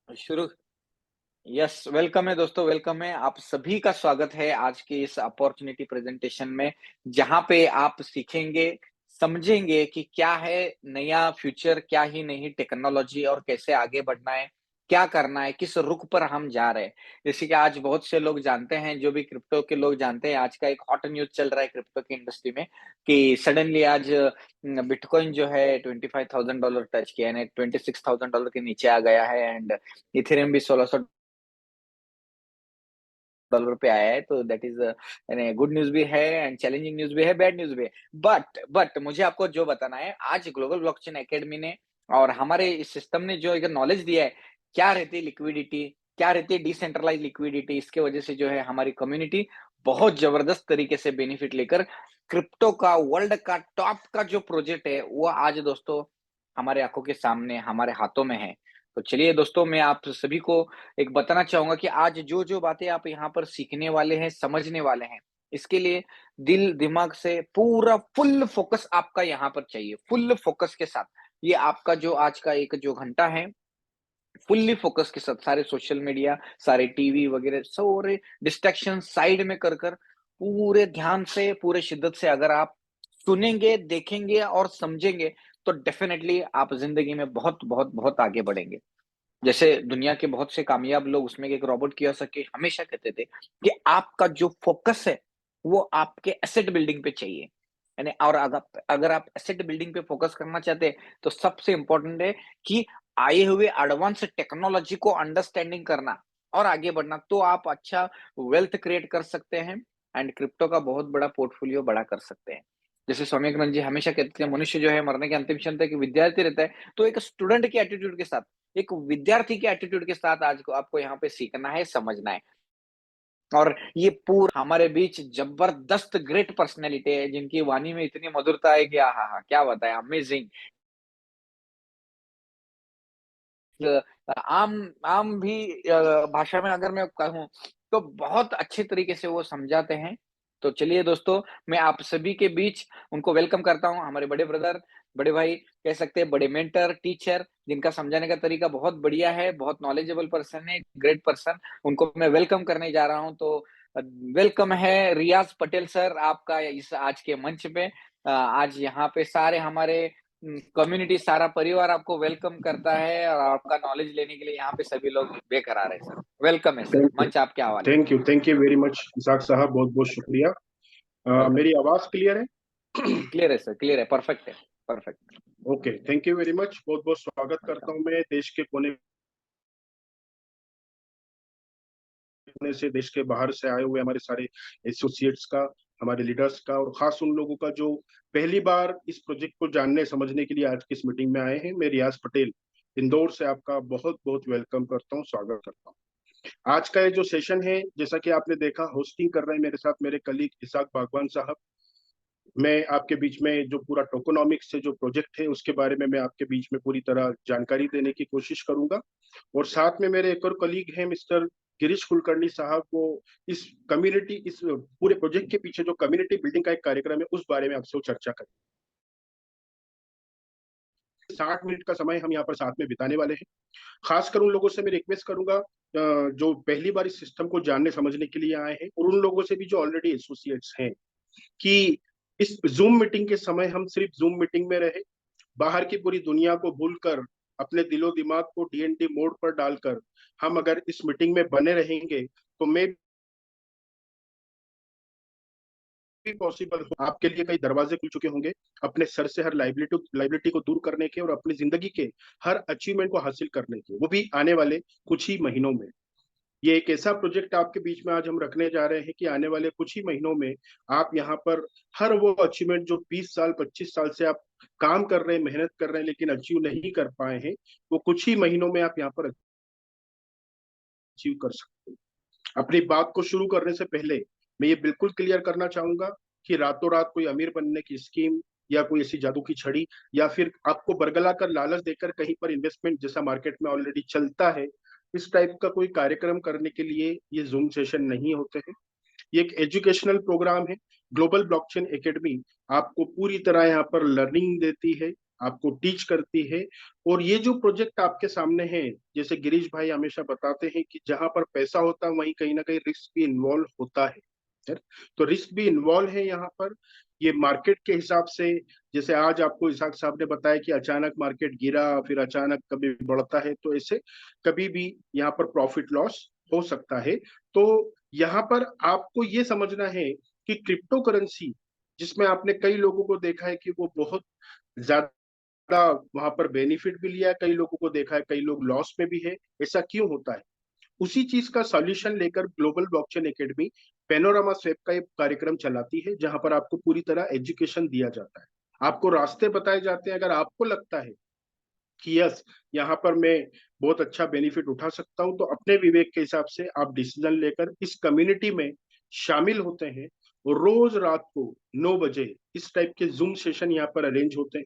शुरू yes, welcome है दोस्तों, वेलकम है। आप सभी का स्वागत है आज के इस अपॉर्चुनिटी प्रेजेंटेशन में, जहाँ पे आप सीखेंगे, समझेंगे कि क्या है नया फ्यूचर, क्या ही नई टेक्नोलॉजी और कैसे आगे बढ़ना है, क्या करना है, किस रुख पर हम जा रहे हैं। जैसे कि आज बहुत से लोग जानते हैं, जो भी क्रिप्टो के लोग जानते हैं, आज का एक हॉट न्यूज़ चल रहा है क्रिप्टो की इंडस्ट्री में कि सडनली आज बिटकॉइन जो है $25,000 टच किया, यानी $26,000 के नीचे आ गया है एंड इथेरियम भी $1600 पे आया है, तो दैट इज़ यानी गुड न्यूज़ भी है एंड चैलेंजिंग न्यूज़ भी है, बैड न्यूज़ भी है। बट मुझे आपको जो बताना है, आज ग्लोबल ब्लॉकचेन एकेडमी ने और हमारे इस सिस्टम ने जो एक नॉलेज दिया है, क्या रहती है लिक्विडिटी, क्या रहती है डिसेंट्रलाइज़्ड लिक्विडिटी, इसके वजह से जो है हमारी कम्युनिटी बहुत ज़बरदस्त तरीके से बेनिफिट लेकर क्रिप्टो का वर्ल्ड का टॉप का जो प्रोजेक्ट है, वो आज दोस्तों हमारे आँखों के सामने, हमारे हाथों में है। तो चलिए दोस्तों, मैं आप सभी को एक बताना चाहूँगा कि आज जो-जो बातें आप यहाँ पर सीखने वाले हैं, समझने वाले हैं, इसके लिए दिल-दिमाग से पूरा फुल फ़ोकस आपका यहाँ पर चाहिए, फुल फ़ोकस के साथ। ये आपका जो आज का एक जो घंटा है, फुल्ली फ़ोकस के साथ सारे सोशल मीडिया, सारे टीवी वगैरह सारे डिस्ट्रैक्शन साइड में कर पूरे ध्यान से, पूरे शिद्दत से अगर आप सुनेंगे, देखेंगे और समझेंगे, तो डेफ़िनेटली आप ज़िंदगी में बहुत आगे बढ़ेंगे। जैसे दुनिया के बहुत से कामयाब लोग उसमें एक रॉबर्ट कियोसाकी हमेशा कहते थे कि आपका जो फोकस है वो आपके एसेट बिल्डिंग पे चाहिए, यानी और अगर आप एसेट बिल्डिंग पे फोकस करना चाहते हैं तो सबसे इंपॉर्टेंट है कि आए हुए एडवांस टेक्नोलॉजी को अंडरस्टैंडिंग करना और आगे बढ़ना, तो आप अच्छा वेल्थ क्रिएट कर सकते हैं एंड क्रिप्टो का बहुत बड़ा पोर्टफोलियो बड़ा कर सकते हैं। जैसे स्वामी विवेकानंद जी हमेशा कहते थे, मनुष्य जो है मरने के अंतिम क्षण तक विद्यार्थी रहता है, तो एक स्टूडेंट के एटीट्यूड के साथ, एक विद्यार्थी के एटीट्यूड के साथ आज को आपको यहाँ पे सीखना है, समझना है। और ये पूरा हमारे बीच जबरदस्त ग्रेट पर्सनैलिटी है, जिनकी वाणी में इतनी मधुरता है कि आहा! क्या बताएँ, अमेज़िंग। अ, आम आम भी भाषा में अगर मैं कहूँ, तो बहुत अच्छे तरीके से वो समझाते हैं। तो चलिए दोस्तों, मैं आप सभी के बीच उनको वेलकम करता हूँ, हमारे बड़े ब्रदर, बड़े भाई, कह सकते हैं बड़े मेंटर, टीचर, जिनका समझाने का तरीका बहुत बढ़िया है, बहुत नॉलेजेबल पर्सन है, ग्रेट पर्सन, उनको मैं वेलकम करने जा रहा हूँ। तो वेलकम है रियाज़ पटेल सर आपका इस आज के मंच पे। आज यहाँ पे सारे हमारे कम्युनिटी, सारा परिवार आपको वेलकम करता है और आपका नॉलेज लेने के लिए यहाँ पे सभी लोग बेकरार है सर। वेलकम है सर, थैंक यू। मंच आपके हवाले। Thank you very much Ishaq साहब, बहुत बहुत शुक्रिया। वेलकम। मेरी आवाज क्लियर है? क्लियर है सर, क्लियर है, परफेक्ट है, perfect. Okay, thank you very much. बहुत बहुत स्वागत करता वेलकम। हूं मैं देश के कोने कोने से, देश के बाहर से आए हुए हमारे सारे एसोसिएट्स का, हमारे लीडर्स का, और खास उन लोगों का जो पहली बार इस प्रोजेक्ट को जानने समझने के लिए आज की इस मीटिंग में आए हैं। मैं रियाज पटेल इंदौर से आपका बहुत बहुत वेलकम करता हूँ, स्वागत करता हूँ। आज का ये जो सेशन है, जैसा कि आपने देखा, होस्टिंग कर रहे हैं मेरे साथ मेरे कलीग इसाक बागवान साहब। मैं आपके बीच में जो पूरा टोकोनॉमिक्स से जो प्रोजेक्ट है उसके बारे में मैं आपके बीच में पूरी तरह जानकारी देने की कोशिश करूंगा। और साथ में मेरे एक और कलीग हैं मिस्टर गिरीश कुलकर्णी साहब, वो इस कम्युनिटी, इस पूरे प्रोजेक्ट के पीछे जो कम्युनिटी बिल्डिंग का एक कार्यक्रम है उस बारे में आपसे चर्चा करें। 60 मिनट का समय हम यहाँ पर साथ में बिताने वाले हैं। खासकर उन लोगों से मैं रिक्वेस्ट करूंगा जो पहली बार इस सिस्टम को जानने समझने के लिए आए हैं, और उन लोगों से भी जो ऑलरेडी एसोसिएट्स हैं, कि इस जूम मीटिंग के समय हम सिर्फ जूम मीटिंग में रहे, बाहर की पूरी दुनिया को भूलकर, अपने दिलो दिमाग को डीएनडी मोड पर डालकर हम अगर इस मीटिंग में बने रहेंगे, तो मैं भी पॉसिबल हो, आपके लिए कई दरवाजे खुल चुके होंगे अपने सर से हर लाइबिलिटी को दूर करने के और अपनी जिंदगी के हर अचीवमेंट को हासिल करने के, वो भी आने वाले कुछ ही महीनों में। ये एक ऐसा प्रोजेक्ट आपके बीच में आज हम रखने जा रहे हैं कि आने वाले कुछ ही महीनों में आप यहाँ पर हर वो अचीवमेंट जो 20 साल 25 साल से आप काम कर रहे हैं, मेहनत कर रहे हैं, लेकिन अचीव नहीं कर पाए हैं, वो कुछ ही महीनों में आप यहाँ पर अचीव कर सकते हैं। अपनी बात को शुरू करने से पहले मैं ये बिल्कुल क्लियर करना चाहूंगा कि रातों रात कोई अमीर बनने की स्कीम या कोई ऐसी जादू की छड़ी या फिर आपको बरगला कर लालच देकर कहीं पर इन्वेस्टमेंट जैसा मार्केट में ऑलरेडी चलता है, इस टाइप का कोई कार्यक्रम करने के लिए ये जूम सेशन नहीं होते हैं। ये एक एजुकेशनल प्रोग्राम है। ग्लोबल ब्लॉकचेन एकेडमी आपको पूरी तरह यहाँ पर लर्निंग देती है, आपको टीच करती है। और ये जो प्रोजेक्ट आपके सामने है, जैसे गिरीश भाई हमेशा बताते हैं कि जहां पर पैसा होता है वहीं कहीं ना कहीं रिस्क भी इन्वॉल्व होता है। तो रिस्क भी इन्वॉल्व है यहाँ पर। ये मार्केट के हिसाब से, जैसे आज आपको इसाक साहब ने बताया कि अचानक मार्केट गिरा, फिर अचानक कभी बढ़ता है, तो ऐसे कभी भी यहाँ पर प्रॉफिट लॉस हो सकता है। तो यहाँ पर आपको ये समझना है कि क्रिप्टो करेंसी, जिसमें आपने कई लोगों को देखा है कि वो बहुत ज्यादा वहां पर बेनिफिट भी लिया है, कई लोगों को देखा है कई लोग लॉस में भी है। ऐसा क्यों होता है? उसी चीज का सॉल्यूशन लेकर global blockchain academy panorama swap का एक कार्यक्रम चलाती है, जहां पर आपको पूरी तरह एजुकेशन दिया जाता है, आपको रास्ते बताए जाते हैं। अगर आपको लगता है कि यस, यहाँ पर मैं बहुत अच्छा बेनिफिट उठा सकता हूँ, तो अपने विवेक के हिसाब से आप डिसीजन लेकर इस कम्युनिटी में शामिल होते हैं। और रोज रात को 9 बजे इस टाइप के जूम सेशन यहाँ पर अरेंज होते हैं।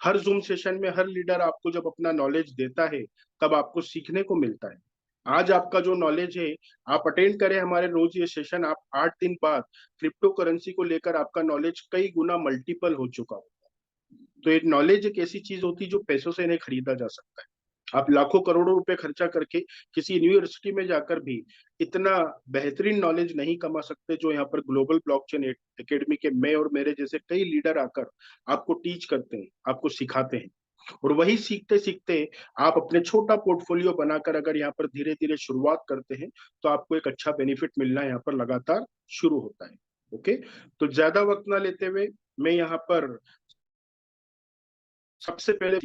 हर जूम सेशन में हर लीडर आपको जब अपना नॉलेज देता है, तब आपको सीखने को मिलता है। आज आपका जो नॉलेज है, आप अटेंड करें हमारे रोज ये सेशन, आप 8 दिन बाद क्रिप्टो करेंसी को लेकर आपका नॉलेज कई गुना मल्टीपल हो चुका हो। तो एक नॉलेज एक ऐसी चीज होती है जो पैसों से नहीं खरीदा जा सकता है। आप लाखों करोड़ों रुपए खर्चा करके किसी यूनिवर्सिटी में जाकर भी इतना बेहतरीन नॉलेज नहीं कमा सकते जो यहाँ पर ग्लोबल ब्लॉकचेन एकेडमी के मैं और मेरे जैसे कई लीडर आकर आपको टीच करते हैं, आपको सिखाते हैं। और वही सीखते सीखते आप अपने छोटा पोर्टफोलियो बनाकर अगर यहाँ पर धीरे धीरे शुरुआत करते हैं, तो आपको एक अच्छा बेनिफिट मिलना यहाँ पर लगातार शुरू होता है। ओके, तो ज्यादा वक्त ना लेते हुए मैं यहाँ पर सबसे पहले,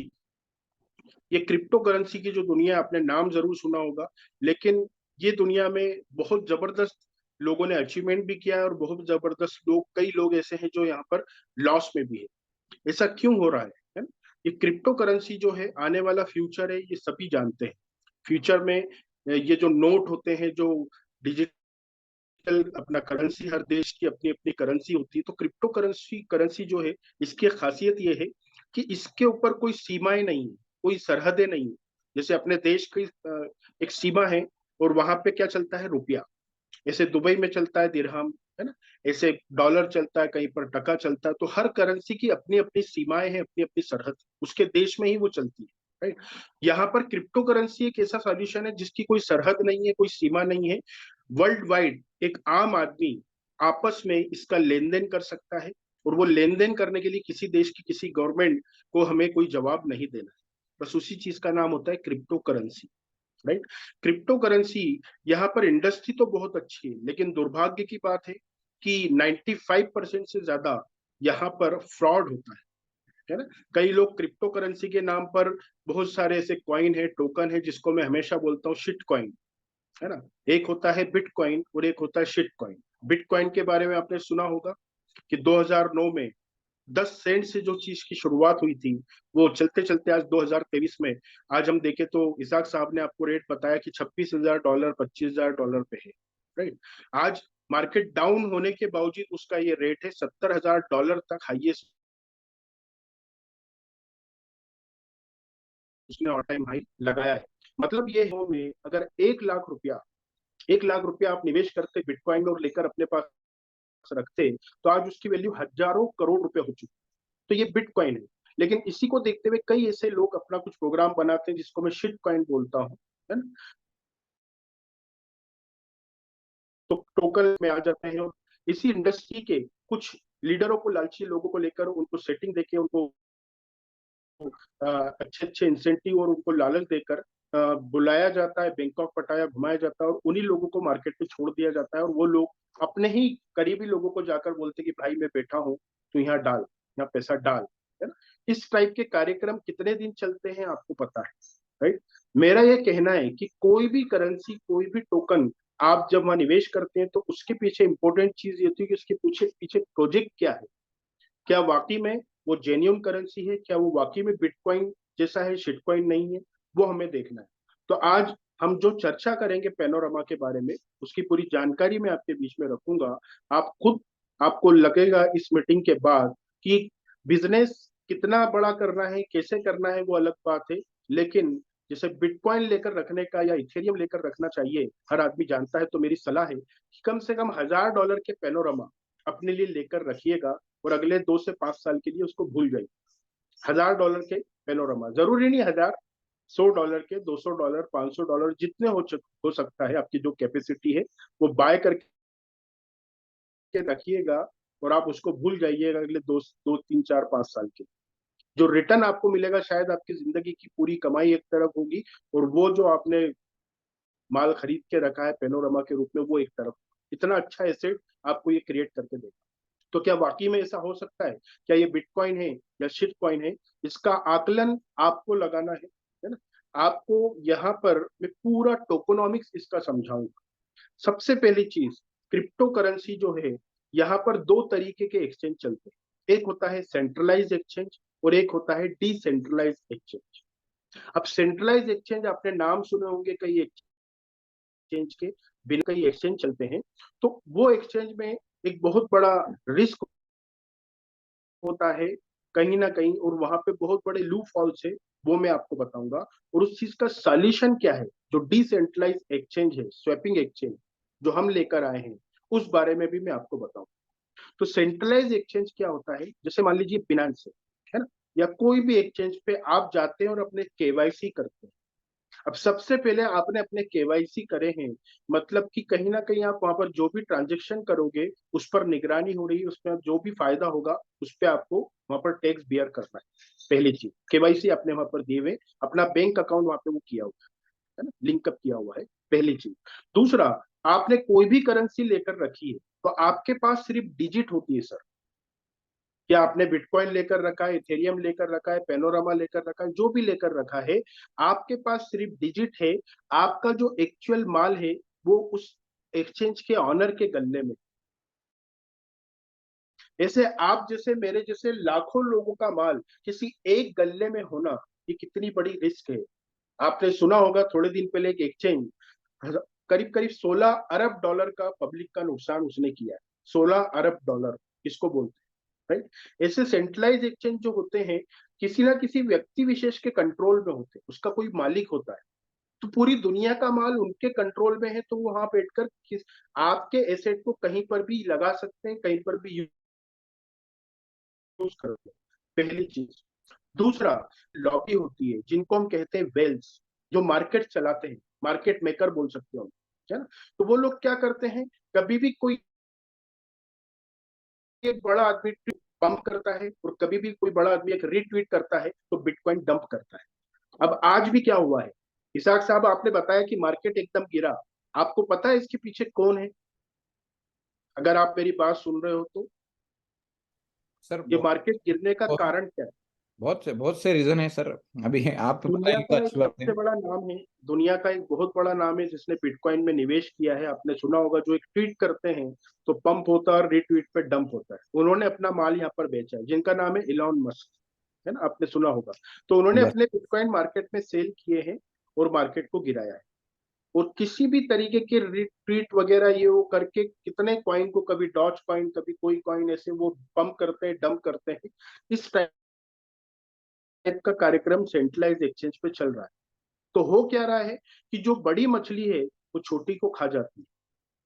ये क्रिप्टो करेंसी की जो दुनिया है, आपने नाम जरूर सुना होगा, लेकिन ये दुनिया में बहुत जबरदस्त लोगों ने अचीवमेंट भी किया है, और बहुत जबरदस्त लोग, कई लोग ऐसे हैं जो यहाँ पर लॉस में भी है। ऐसा क्यों हो रहा है? ये क्रिप्टो करेंसी जो है आने वाला फ्यूचर है, ये सभी जानते हैं। फ्यूचर में ये जो नोट होते हैं, जो डिजिटल अपना करेंसी, हर देश की अपनी अपनी करेंसी होती है, तो क्रिप्टो करेंसी करेंसी जो है, इसकी खासियत ये है कि इसके ऊपर कोई सीमाएं नहीं है, कोई सरहदें नहीं है। जैसे अपने देश की एक सीमा है, और वहां पे क्या चलता है? रुपया। ऐसे दुबई में चलता है दिरहम, है ना? ऐसे डॉलर चलता है, कहीं पर टका चलता है। तो हर करेंसी की अपनी अपनी सीमाएं हैं, अपनी अपनी सरहद, उसके देश में ही वो चलती है, राइट? यहाँ पर क्रिप्टो करेंसी एक ऐसा सॉल्यूशन है जिसकी कोई सरहद नहीं है, कोई सीमा नहीं है। वर्ल्ड वाइड एक आम आदमी आपस में इसका लेन देन कर सकता है, और वो लेन देन करने के लिए किसी देश की किसी गवर्नमेंट को हमें कोई जवाब नहीं देना है। बस उसी चीज का नाम होता है crypto currency, right? Crypto currency, यहाँ पर इंडस्ट्री तो बहुत अच्छी है, लेकिन दुर्भाग्य की बात है कि 95% से ज्यादा यहाँ पर फ्रॉड होता है ना? कई लोग क्रिप्टो करेंसी के नाम पर बहुत सारे ऐसे कॉइन है, टोकन है, जिसको मैं हमेशा बोलता हूँ शिट कॉइन, है ना? एक होता है बिटकॉइन और एक होता है शिट कॉइन। बिटकॉइन के बारे में आपने सुना होगा कि 2009 में 10 सेंट से जो चीज की शुरुआत हुई थी, वो चलते चलते आज 2023 में, आज हम देखें तो इसाक साहब ने आपको रेट बताया कि $26,000, $25,000 पे है, राइट? आज मार्केट डाउन होने के बावजूद उसका ये रेट है $70,000 तक हाईएस्ट, उसने ऑल टाइम हाई लगाया है। मतलब ये है में अगर 1 लाख रुपया, 1 लाख रुपया आप निवेश करते बिटकॉइन में और लेकर अपने पास रखते, तो आज उसकी वैल्यू हजारों करोड़ रुपए हो चुकी। तो ये बिटकॉइन है। लेकिन इसी को देखते हुए कई ऐसे लोग अपना कुछ प्रोग्राम बनाते हैं, जिसको मैं शिट कॉइन बोलता हूँ, है ना? तो टोकन में आ जाते हैं, और इसी इंडस्ट्री के कुछ लीडरों को, लालची लोगों को लेकर उनको सेटिंग देके, उनको अच्छे अच्छे इंसेंटिव और उनको लालच देकर बुलाया जाता है, बैंकॉक पटाया घुमाया जाता है, और उन्हीं लोगों को मार्केट में छोड़ दिया जाता है। और वो लोग अपने ही करीबी लोगों को जाकर बोलते कि भाई मैं बैठा हूँ, तो यहाँ डाल, यहाँ पैसा डाल, है ना? इस टाइप के कार्यक्रम कितने दिन चलते हैं आपको पता है, राइट? मेरा ये कहना है कि कोई भी करेंसी, कोई भी टोकन आप जब वहां निवेश करते हैं, तो उसके पीछे इंपॉर्टेंट चीज ये होती है कि उसके पीछे पीछे प्रोजेक्ट क्या है। क्या वाकई में वो जेन्युइन करेंसी है? क्या वो वाकई में बिटकॉइन जैसा है, शिटकॉइन नहीं है? वो हमें देखना है। तो आज हम जो चर्चा करेंगे पैनोरामा के बारे में, उसकी पूरी जानकारी मैं आपके बीच में रखूंगा। आप खुद, आपको लगेगा इस मीटिंग के बाद कि बिजनेस कितना बड़ा करना है, कैसे करना है, वो अलग बात है। लेकिन जैसे बिटकॉइन लेकर रखने का या इथेरियम लेकर रखना चाहिए, हर आदमी जानता है। तो मेरी सलाह है कि कम से कम $1,000 के पैनोरामा अपने लिए लेकर रखिएगा, और अगले 2 से 5 साल के लिए उसको भूल जाइए। $1000 के पेनोरमा, जरूरी नहीं 1000, $100 के, $200, $500, जितने हो सकता है, आपकी जो कैपेसिटी है वो बाय करके रखिएगा, और आप उसको भूल जाइएगा अगले दो दो तीन चार 5 साल के। जो रिटर्न आपको मिलेगा शायद आपकी जिंदगी की पूरी कमाई एक तरफ होगी, और वो जो आपने माल खरीद के रखा है पेनोरमा के रूप में वो एक तरफ। इतना अच्छा एसेट आपको ये क्रिएट करके देगा। तो क्या वाकई में ऐसा हो सकता है? क्या ये बिटकॉइन है या शिट कॉइन है? इसका आकलन आपको लगाना है ना। आपको यहाँ पर मैं पूरा टोकोनॉमिक्स इसका समझाऊंगा। सबसे पहली चीज, क्रिप्टो करेंसी जो है, यहाँ पर दो तरीके के एक्सचेंज चलते हैं। एक होता है सेंट्रलाइज एक्सचेंज और एक होता है डिसेंट्रलाइज एक्सचेंज। अब सेंट्रलाइज एक्सचेंज आपने नाम सुने होंगे, कई एक्सचेंज के बिना कई एक्सचेंज चलते हैं। तो वो एक्सचेंज में एक बहुत बड़ा रिस्क होता है कहीं ना कहीं, और वहां पे बहुत बड़े लूप हॉल्स है, वो मैं आपको बताऊंगा। और उस चीज का सॉल्यूशन क्या है, जो डिसेंट्रलाइज एक्सचेंज है, स्वैपिंग एक्सचेंज जो हम लेकर आए हैं, उस बारे में भी मैं आपको बताऊंगा। तो सेंट्रलाइज एक्सचेंज क्या होता है, जैसे मान लीजिए बिनांस है ना, या कोई भी एक्सचेंज पे आप जाते हैं और अपने केवाईसी करते हैं। अब सबसे पहले आपने अपने केवाईसी करे हैं, मतलब कि कहीं ना कहीं आप वहां पर जो भी ट्रांजेक्शन करोगे उस पर निगरानी हो रही है, उसमें जो भी फायदा होगा उस पर आपको वहां पर टैक्स बियर करना है। पहली चीज, केवाईसी आपने वहां पर दिए हुए, अपना बैंक अकाउंट वहां पे वो किया हुआ है ना, लिंकअप किया हुआ है, पहली चीज। दूसरा, आपने कोई भी करेंसी लेकर रखी है तो आपके पास सिर्फ डिजिट होती है सर। क्या आपने बिटकॉइन लेकर रखा है, इथेरियम लेकर रखा है, पेनोरामा लेकर रखा है, जो भी लेकर रखा है, आपके पास सिर्फ डिजिट है। आपका जो एक्चुअल माल है वो उस एक्सचेंज के ऑनर के गले में। ऐसे आप जैसे मेरे जैसे लाखों लोगों का माल किसी एक गले में होना, ये कितनी बड़ी रिस्क है। आपने सुना होगा थोड़े दिन पहले एक एक्सचेंज करीब करीब $16 अरब का पब्लिक का नुकसान उसने किया है। $16 अरब इसको बोलते हैं, राइट। ऐसे सेंट्रलाइज एक्सचेंज जो होते हैं, किसी ना किसी व्यक्ति विशेष के कंट्रोल में होते हैं, उसका कोई मालिक होता है। तो पूरी दुनिया का माल उनके कंट्रोल में है, तो वो वहां बैठकर किस आपके एसेट को कहीं पर भी लगा सकते हैं, कहीं पर भी यूज करते हैं, पहली चीज। दूसरा, लॉबी होती है जिनको हम कहते हैं वेल्स, जो मार्केट चलाते हैं, मार्केट मेकर बोल सकते हो, है ना। तो वो लोग क्या करते हैं, कभी भी कोई एक बड़ा आदमी पंप करता है और कभी भी कोई बड़ा आदमी एक रीट्वीट करता है तो बिटकॉइन डंप करता है। अब आज भी क्या हुआ है, इसाक साहब आपने बताया कि मार्केट एकदम गिरा। आपको पता है इसके पीछे कौन है? अगर आप मेरी बात सुन रहे हो तो सर ये बहुत मार्केट गिरने का बहुत कारण क्या है? बहुत से रीजन है सर। अभी आप दुनिया बताएंगे तो का एक अच्छी बात है। सबसे बड़ा नाम है, दुनिया का एक बहुत बड़ा नाम है जिसने बिटकॉइन में निवेश किया है। आपने सुना होगा, जो एक ट्वीट करते हैं तो पंप होता है और रीट्वीट पे डंप होता है। उन्होंने अपना माल यहाँ पर बेचा है, जिनका नाम है इलॉन मस्क, है ना, आपने सुना होगा। तो उन्होंने यस। अपने बिटकॉइन मार्केट में सेल किए हैं और मार्केट को गिराया है। और किसी भी तरीके के रिट्वीट वगैरह ये वो करके कितने कॉइन को, कभी डॉज कॉइन, कभी कोई कॉइन, ऐसे वो पंप करते हैं, डंप करते हैं। इस टाइप का कार्यक्रम सेंट्रलाइज एक्सचेंज पे चल रहा है। तो हो क्या रहा है कि जो बड़ी मछली है वो छोटी को खा जाती है।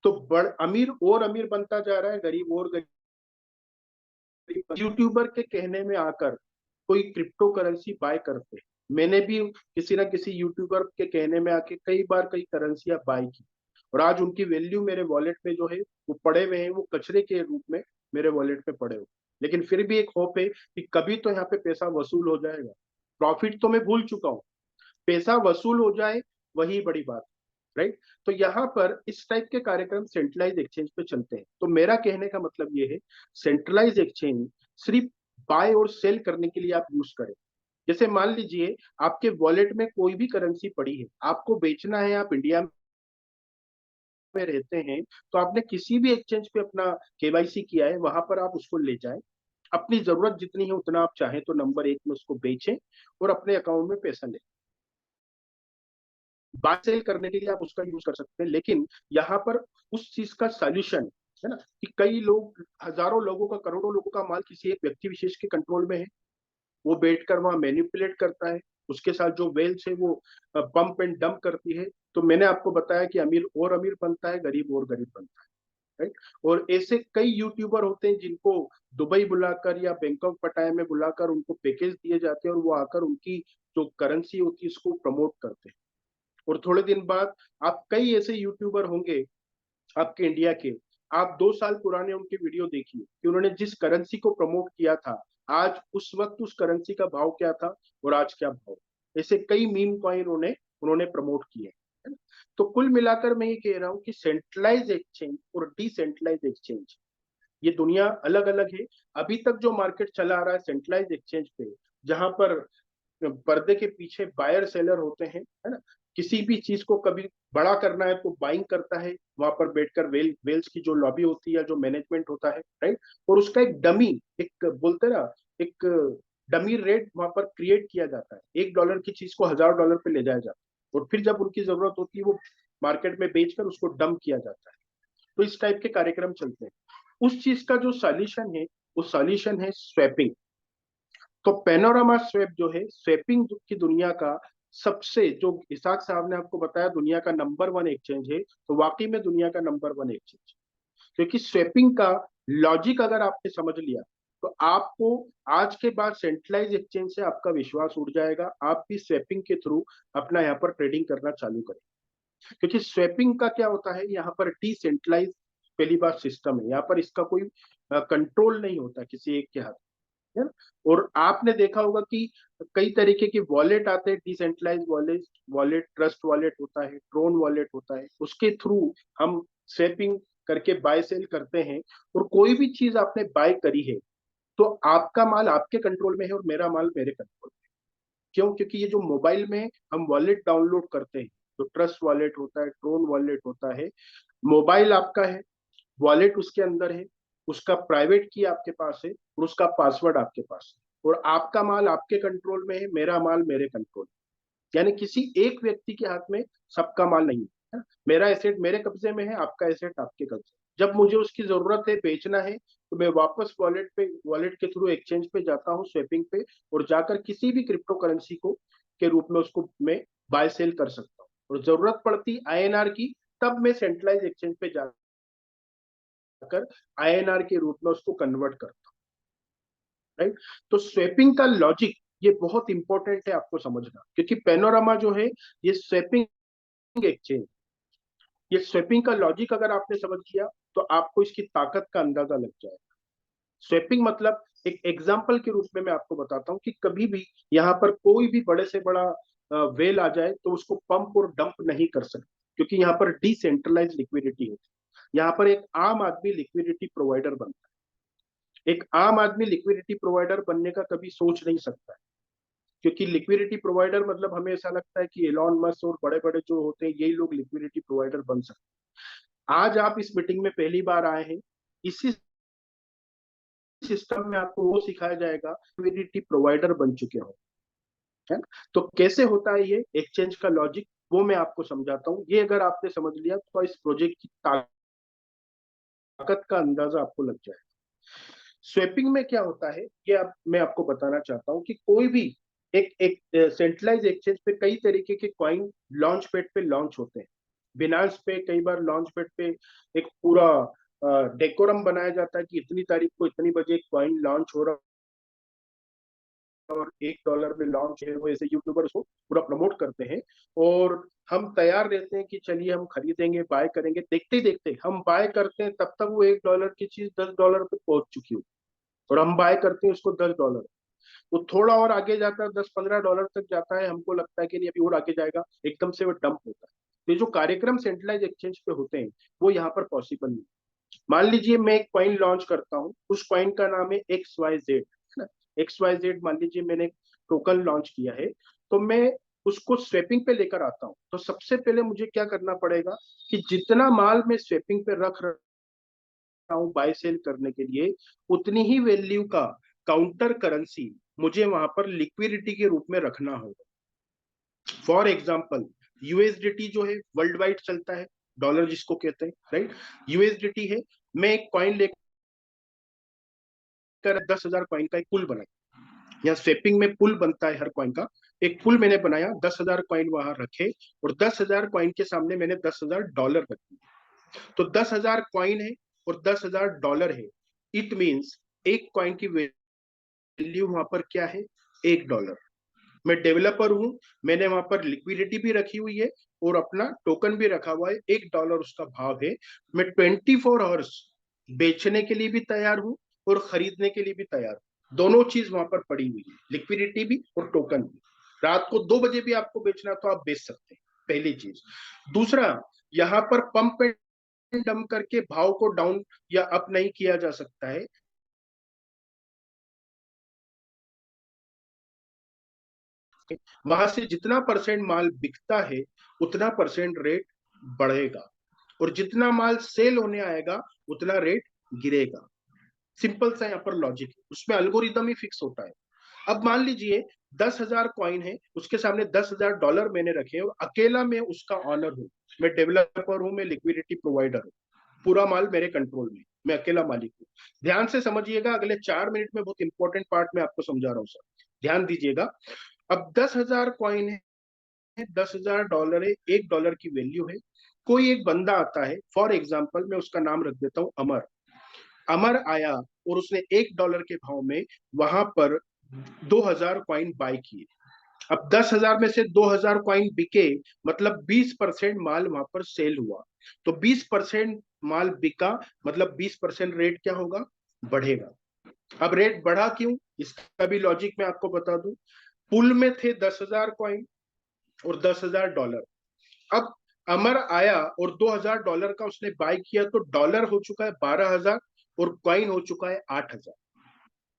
तो बड़ अमीर और अमीर बनता जा रहा है, गरीब और गरीब। यूट्यूबर के कहने में आकर कोई क्रिप्टो करेंसी बाय करते हैं। मैंने भी किसी ना किसी यूट्यूबर के कहने में आके कई बार कई करेंसियां बाय की, और आज उनकी वैल्यू मेरे वॉलेट में जो है वो पड़े हुए हैं, वो कचरे के रूप में मेरे वॉलेट में पड़े हुए। लेकिन फिर भी एक होप है कि कभी तो यहाँ पे पैसा वसूल हो जाएगा। प्रॉफिट तो मैं भूल चुका हूँ, पैसा वसूल हो जाए वही बड़ी बात, राइट। तो यहाँ पर इस टाइप के कार्यक्रम सेंट्रलाइज एक्सचेंज पे चलते हैं। तो मेरा कहने का मतलब ये है, सेंट्रलाइज एक्सचेंज सिर्फ बाय और सेल करने के लिए आप यूज करें। जैसे मान लीजिए आपके वॉलेट में कोई भी करेंसी पड़ी है, आपको बेचना है, आप इंडिया में रहते हैं, तो आपने किसी भी एक्सचेंज पे अपना केवाईसी किया है, वहां पर आप उसको ले जाएं। अपनी जरूरत जितनी है उतना आप चाहें तो नंबर 1 में उसको बेचें और अपने अकाउंट में पैसा लें। बाय सेल करने के लिए आप उसका यूज कर सकते हैं, लेकिन यहाँ पर उस चीज का सॉल्यूशन है ना, कि कई लोग, हजारों लोगों का, करोड़ों लोगों का माल किसी एक व्यक्ति विशेष के कंट्रोल में है। वो बैठकर वहां मैनिपुलेट करता है, उसके साथ जो वेल्स है वो पंप एंड डंप करती है। तो मैंने आपको बताया कि अमीर और अमीर बनता है, गरीब और गरीब बनता है। राइट। और ऐसे कई यूट्यूबर होते हैं जिनको दुबई बुलाकर या बैंकॉक पटाया में बुलाकर उनको पैकेज दिए जाते हैं और वो आकर उनकी जो करेंसी होती है उसको प्रमोट करते हैं। और थोड़े दिन बाद आप कई ऐसे यूट्यूबर होंगे आपके इंडिया के, आप 2 साल पुराने उनके वीडियो देखिए कि उन्होंने जिस करेंसी को प्रमोट किया था, आज उस वक्त उस करेंसी का भाव क्या था और आज क्या भाव। ऐसे कई मीम कॉइन उन्होंने प्रमोट किए है ना? तो कुल मिलाकर मैं ये कह रहा हूँ कि सेंट्रलाइज एक्सचेंज और डिसेंट्रलाइज एक्सचेंज ये दुनिया अलग अलग है। अभी तक जो मार्केट चला आ रहा है सेंट्रलाइज एक्सचेंज पे, जहां पर पर्दे के पीछे बायर सेलर होते हैं, है ना, किसी भी चीज को कभी बड़ा करना है तो बाइंग करता है वहां पर बैठकर, वेल्स की जो लॉबी होती है, जो मैनेजमेंट होता है, राइट। और उसका एक डमी, एक बोलते ना, एक डमी रेट वहां पर क्रिएट किया जाता है। $1 की चीज को $1000 पे ले जाया जाता है और फिर जब उनकी जरूरत होती है वो मार्केट में बेचकर उसको डंप किया जाता है। तो इस टाइप के कार्यक्रम चलते हैं। उस चीज का जो सॉल्यूशन है वो सॉल्यूशन है स्वैपिंग। तो पैनोरामा स्वैप जो है, स्वैपिंग की दुनिया का सबसे, जो इसाक साहब ने आपको बताया दुनिया का नंबर 1 एक्सचेंज है, तो वाकई में दुनिया का नंबर 1 एक्सचेंज। क्योंकि स्वैपिंग का लॉजिक अगर आपने समझ लिया तो आपको आज के बाद सेंट्रलाइज एक्सचेंज से आपका विश्वास उड़ जाएगा। आप भी स्वैपिंग के थ्रू अपना यहाँ पर ट्रेडिंग करना चालू करें। क्योंकि स्वैपिंग का क्या होता है, यहाँ पर डिसेंट्रलाइज पहली बार सिस्टम है, यहाँ पर इसका कोई कंट्रोल नहीं होता किसी एक के हाथ, है ना। और आपने देखा होगा कि कई तरीके के वॉलेट आते हैं, डिसेंट्रलाइज वॉलेट, ट्रस्ट वॉलेट होता है, ट्रोन वॉलेट होता है, उसके थ्रू हम स्वैपिंग करके बाय सेल करते हैं। और कोई भी चीज आपने बाय करी है तो आपका माल आपके कंट्रोल में है और मेरा माल मेरे कंट्रोल में। क्यों? क्योंकि ये जो मोबाइल में हम वॉलेट डाउनलोड करते हैं, तो ट्रस्ट वॉलेट होता है, ट्रोन वॉलेट होता है, मोबाइल आपका है, वॉलेट उसके अंदर है, उसका प्राइवेट की आपके पास है और उसका पासवर्ड आपके पास है। और आपका माल आपके कंट्रोल में है, मेरा माल मेरे कंट्रोल में। यानी किसी एक व्यक्ति के हाथ में सबका माल नहीं है। मेरा एसेट मेरे कब्जे में है, आपका एसेट आपके कब्जे। जब मुझे उसकी जरूरत है, बेचना है, तो मैं वापस वॉलेट के थ्रू एक्सचेंज पे जाता हूँ, स्वैपिंग पे, और जाकर किसी भी क्रिप्टो करेंसी को के रूप में उसको मैं बाय सेल कर सकता हूँ। और जरूरत पड़ती आईएनआर की, तब मैं सेंट्रलाइज एक्सचेंज पे जाकर आईएनआर के रूप में उसको कन्वर्ट करता हूँ, राइट। तो स्वैपिंग का लॉजिक ये बहुत इंपॉर्टेंट है आपको समझना, क्योंकि पैनोरामा जो है ये स्वैपिंग एक्सचेंज, ये स्वैपिंग का लॉजिक अगर आपने समझ लिया तो आपको इसकी ताकत का अंदाजा लग जाएगा। स्वैपिंग मतलब, एक एग्जाम्पल के रूप में मैं आपको बताता हूँ कि कभी भी यहाँ पर कोई भी बड़े से बड़ा वेल आ जाए तो उसको पंप और डंप नहीं कर सकते, क्योंकि यहाँ पर डिसेंट्रलाइज लिक्विडिटी होती है। यहाँ पर एक आम आदमी लिक्विडिटी प्रोवाइडर बनता है। एक आम आदमी लिक्विडिटी प्रोवाइडर बनने का कभी सोच नहीं सकता है, क्योंकि लिक्विडिटी प्रोवाइडर मतलब हमें ऐसा लगता है कि एलॉन मस्क और बड़े बड़े जो होते हैं यही लोग लिक्विडिटी प्रोवाइडर बन सकते हैं। आज आप इस मीटिंग में पहली बार आए हैं, इसी सिस्टम में आपको वो सिखाया जाएगा, लिक्विडिटी प्रोवाइडर बन चुके हो, है ना। तो कैसे होता है ये एक्सचेंज का लॉजिक, वो मैं आपको समझाता हूँ। ये अगर आपने समझ लिया तो इस प्रोजेक्ट की ताकत का अंदाजा आपको लग जाएगा। स्वैपिंग में क्या होता है ये मैं आपको बताना चाहता हूँ कि कोई भी एक एक सेंट्रलाइज एक्सचेंज पे कई तरीके के कॉइन लॉन्च पैड पे लॉन्च होते हैं। बिनांस पे कई बार लॉन्च पैड पे एक पूरा डेकोरम बनाया जाता है कि इतनी तारीख को इतनी बजे कॉइन लॉन्च हो रहा है और $1 में लॉन्च है। वो ऐसे यूट्यूबर उसको पूरा प्रमोट करते हैं और हम तैयार रहते हैं कि चलिए हम खरीदेंगे, बाय करेंगे। देखते ही देखते हम बाय करते हैं, तब तक वो $1 की चीज $10 पे पहुंच चुकी होती है और हम बाय करते हैं उसको $10। वो थोड़ा और आगे जाता है, $10-15 तक जाता है, हमको लगता है कि नहीं अभी और आगे जाएगा, एकदम से वो डंप होता है। तो ये जो कार्यक्रम सेंट्रलाइज एक्सचेंज पे होते हैं वो यहाँ पर पॉसिबल नहीं। मान लीजिए मैं एक कॉइन लॉन्च करता हूँ, उस कॉइन का नाम है XYZ, है ना। XYZ मान लीजिए मैंने टोकन लॉन्च किया है, तो मैं उसको स्वैपिंग पे लेकर आता हूँ। तो सबसे पहले मुझे क्या करना पड़ेगा कि जितना माल मैं स्वैपिंग पे रख रहा हूँ बाय सेल करने के लिए, उतनी ही वैल्यू का काउंटर करेंसी मुझे वहां पर लिक्विडिटी के रूप में रखना होगा। फॉर एग्जाम्पल, यूएसडीटी जो है वर्ल्ड वाइड चलता है, डॉलर जिसको कहते हैं, राइट। यूएसडीटी है, मैं एक कॉइन लेकर 10,000 कॉइन का एक पुल बनाया। यहाँ स्वैपिंग में पुल बनता है हर कॉइन का। एक पुल मैंने बनाया, 10,000 कॉइन वहां रखे और 10,000 कॉइन के सामने मैंने $10,000 रख दिए। तो 10,000 कॉइन है और $10,000 है, इट मीन्स एक कॉइन की वैल्यू वहां पर क्या है, $1। मैं डेवलपर हूं, मैंने वहां पर लिक्विडिटी भी रखी हुई है और अपना टोकन भी रखा हुआ है, $1 उसका भाव है। मैं 24 आवर्स बेचने के लिए भी तैयार हूं और खरीदने के लिए भी तैयार हूं। दोनों चीज वहां पर पड़ी हुई है, लिक्विडिटी भी और टोकन भी। रात को 2 बजे भी आपको बेचना तो आप बेच सकते हैं, पहली चीज। दूसरा, यहाँ पर पंप एंड डंप करके भाव को डाउन या अप नहीं किया जा सकता है। वहां से जितना परसेंट माल बिकता है उतना परसेंट रेट बढ़ेगा, और जितना माल सेल होने आएगा उतना रेट गिरेगा। सिंपल सा यहाँ पर लॉजिक है, उसमें अल्गोरिदम ही फिक्स होता है। अब मान लीजिए 10,000 कॉइन है, उसके सामने $10,000 मैंने रखे और अकेला मैं उसका ऑनर हूँ, मैं डेवलपर हूँ, मैं लिक्विडिटी प्रोवाइडर हूँ, पूरा माल मेरे कंट्रोल में, मैं अकेला मालिक हूँ। ध्यान से समझिएगा, अगले 4 मिनट में बहुत इंपॉर्टेंट पार्ट मैं आपको समझा रहा हूँ सर, ध्यान दीजिएगा। अब 10,000 कॉइन है, $10,000 है, $1 की वैल्यू है। कोई एक बंदा आता है, फॉर एग्जाम्पल मैं उसका नाम रख देता हूं अमर। अमर आया और उसने $1 के भाव में वहां पर 2,000 कॉइन बाय किए। अब 10,000 में से 2,000 कॉइन बिके, मतलब 20% माल वहां पर सेल हुआ। तो 20% माल बिका, मतलब 20% रेट क्या होगा, बढ़ेगा। अब रेट बढ़ा क्यों, इसका भी लॉजिक मैं आपको बता दूं। पुल में थे 10,000 कॉइन और $10,000। अब अमर आया और $2,000 का उसने बाय किया, तो डॉलर हो चुका है 12,000 और कॉइन हो चुका है 8,000।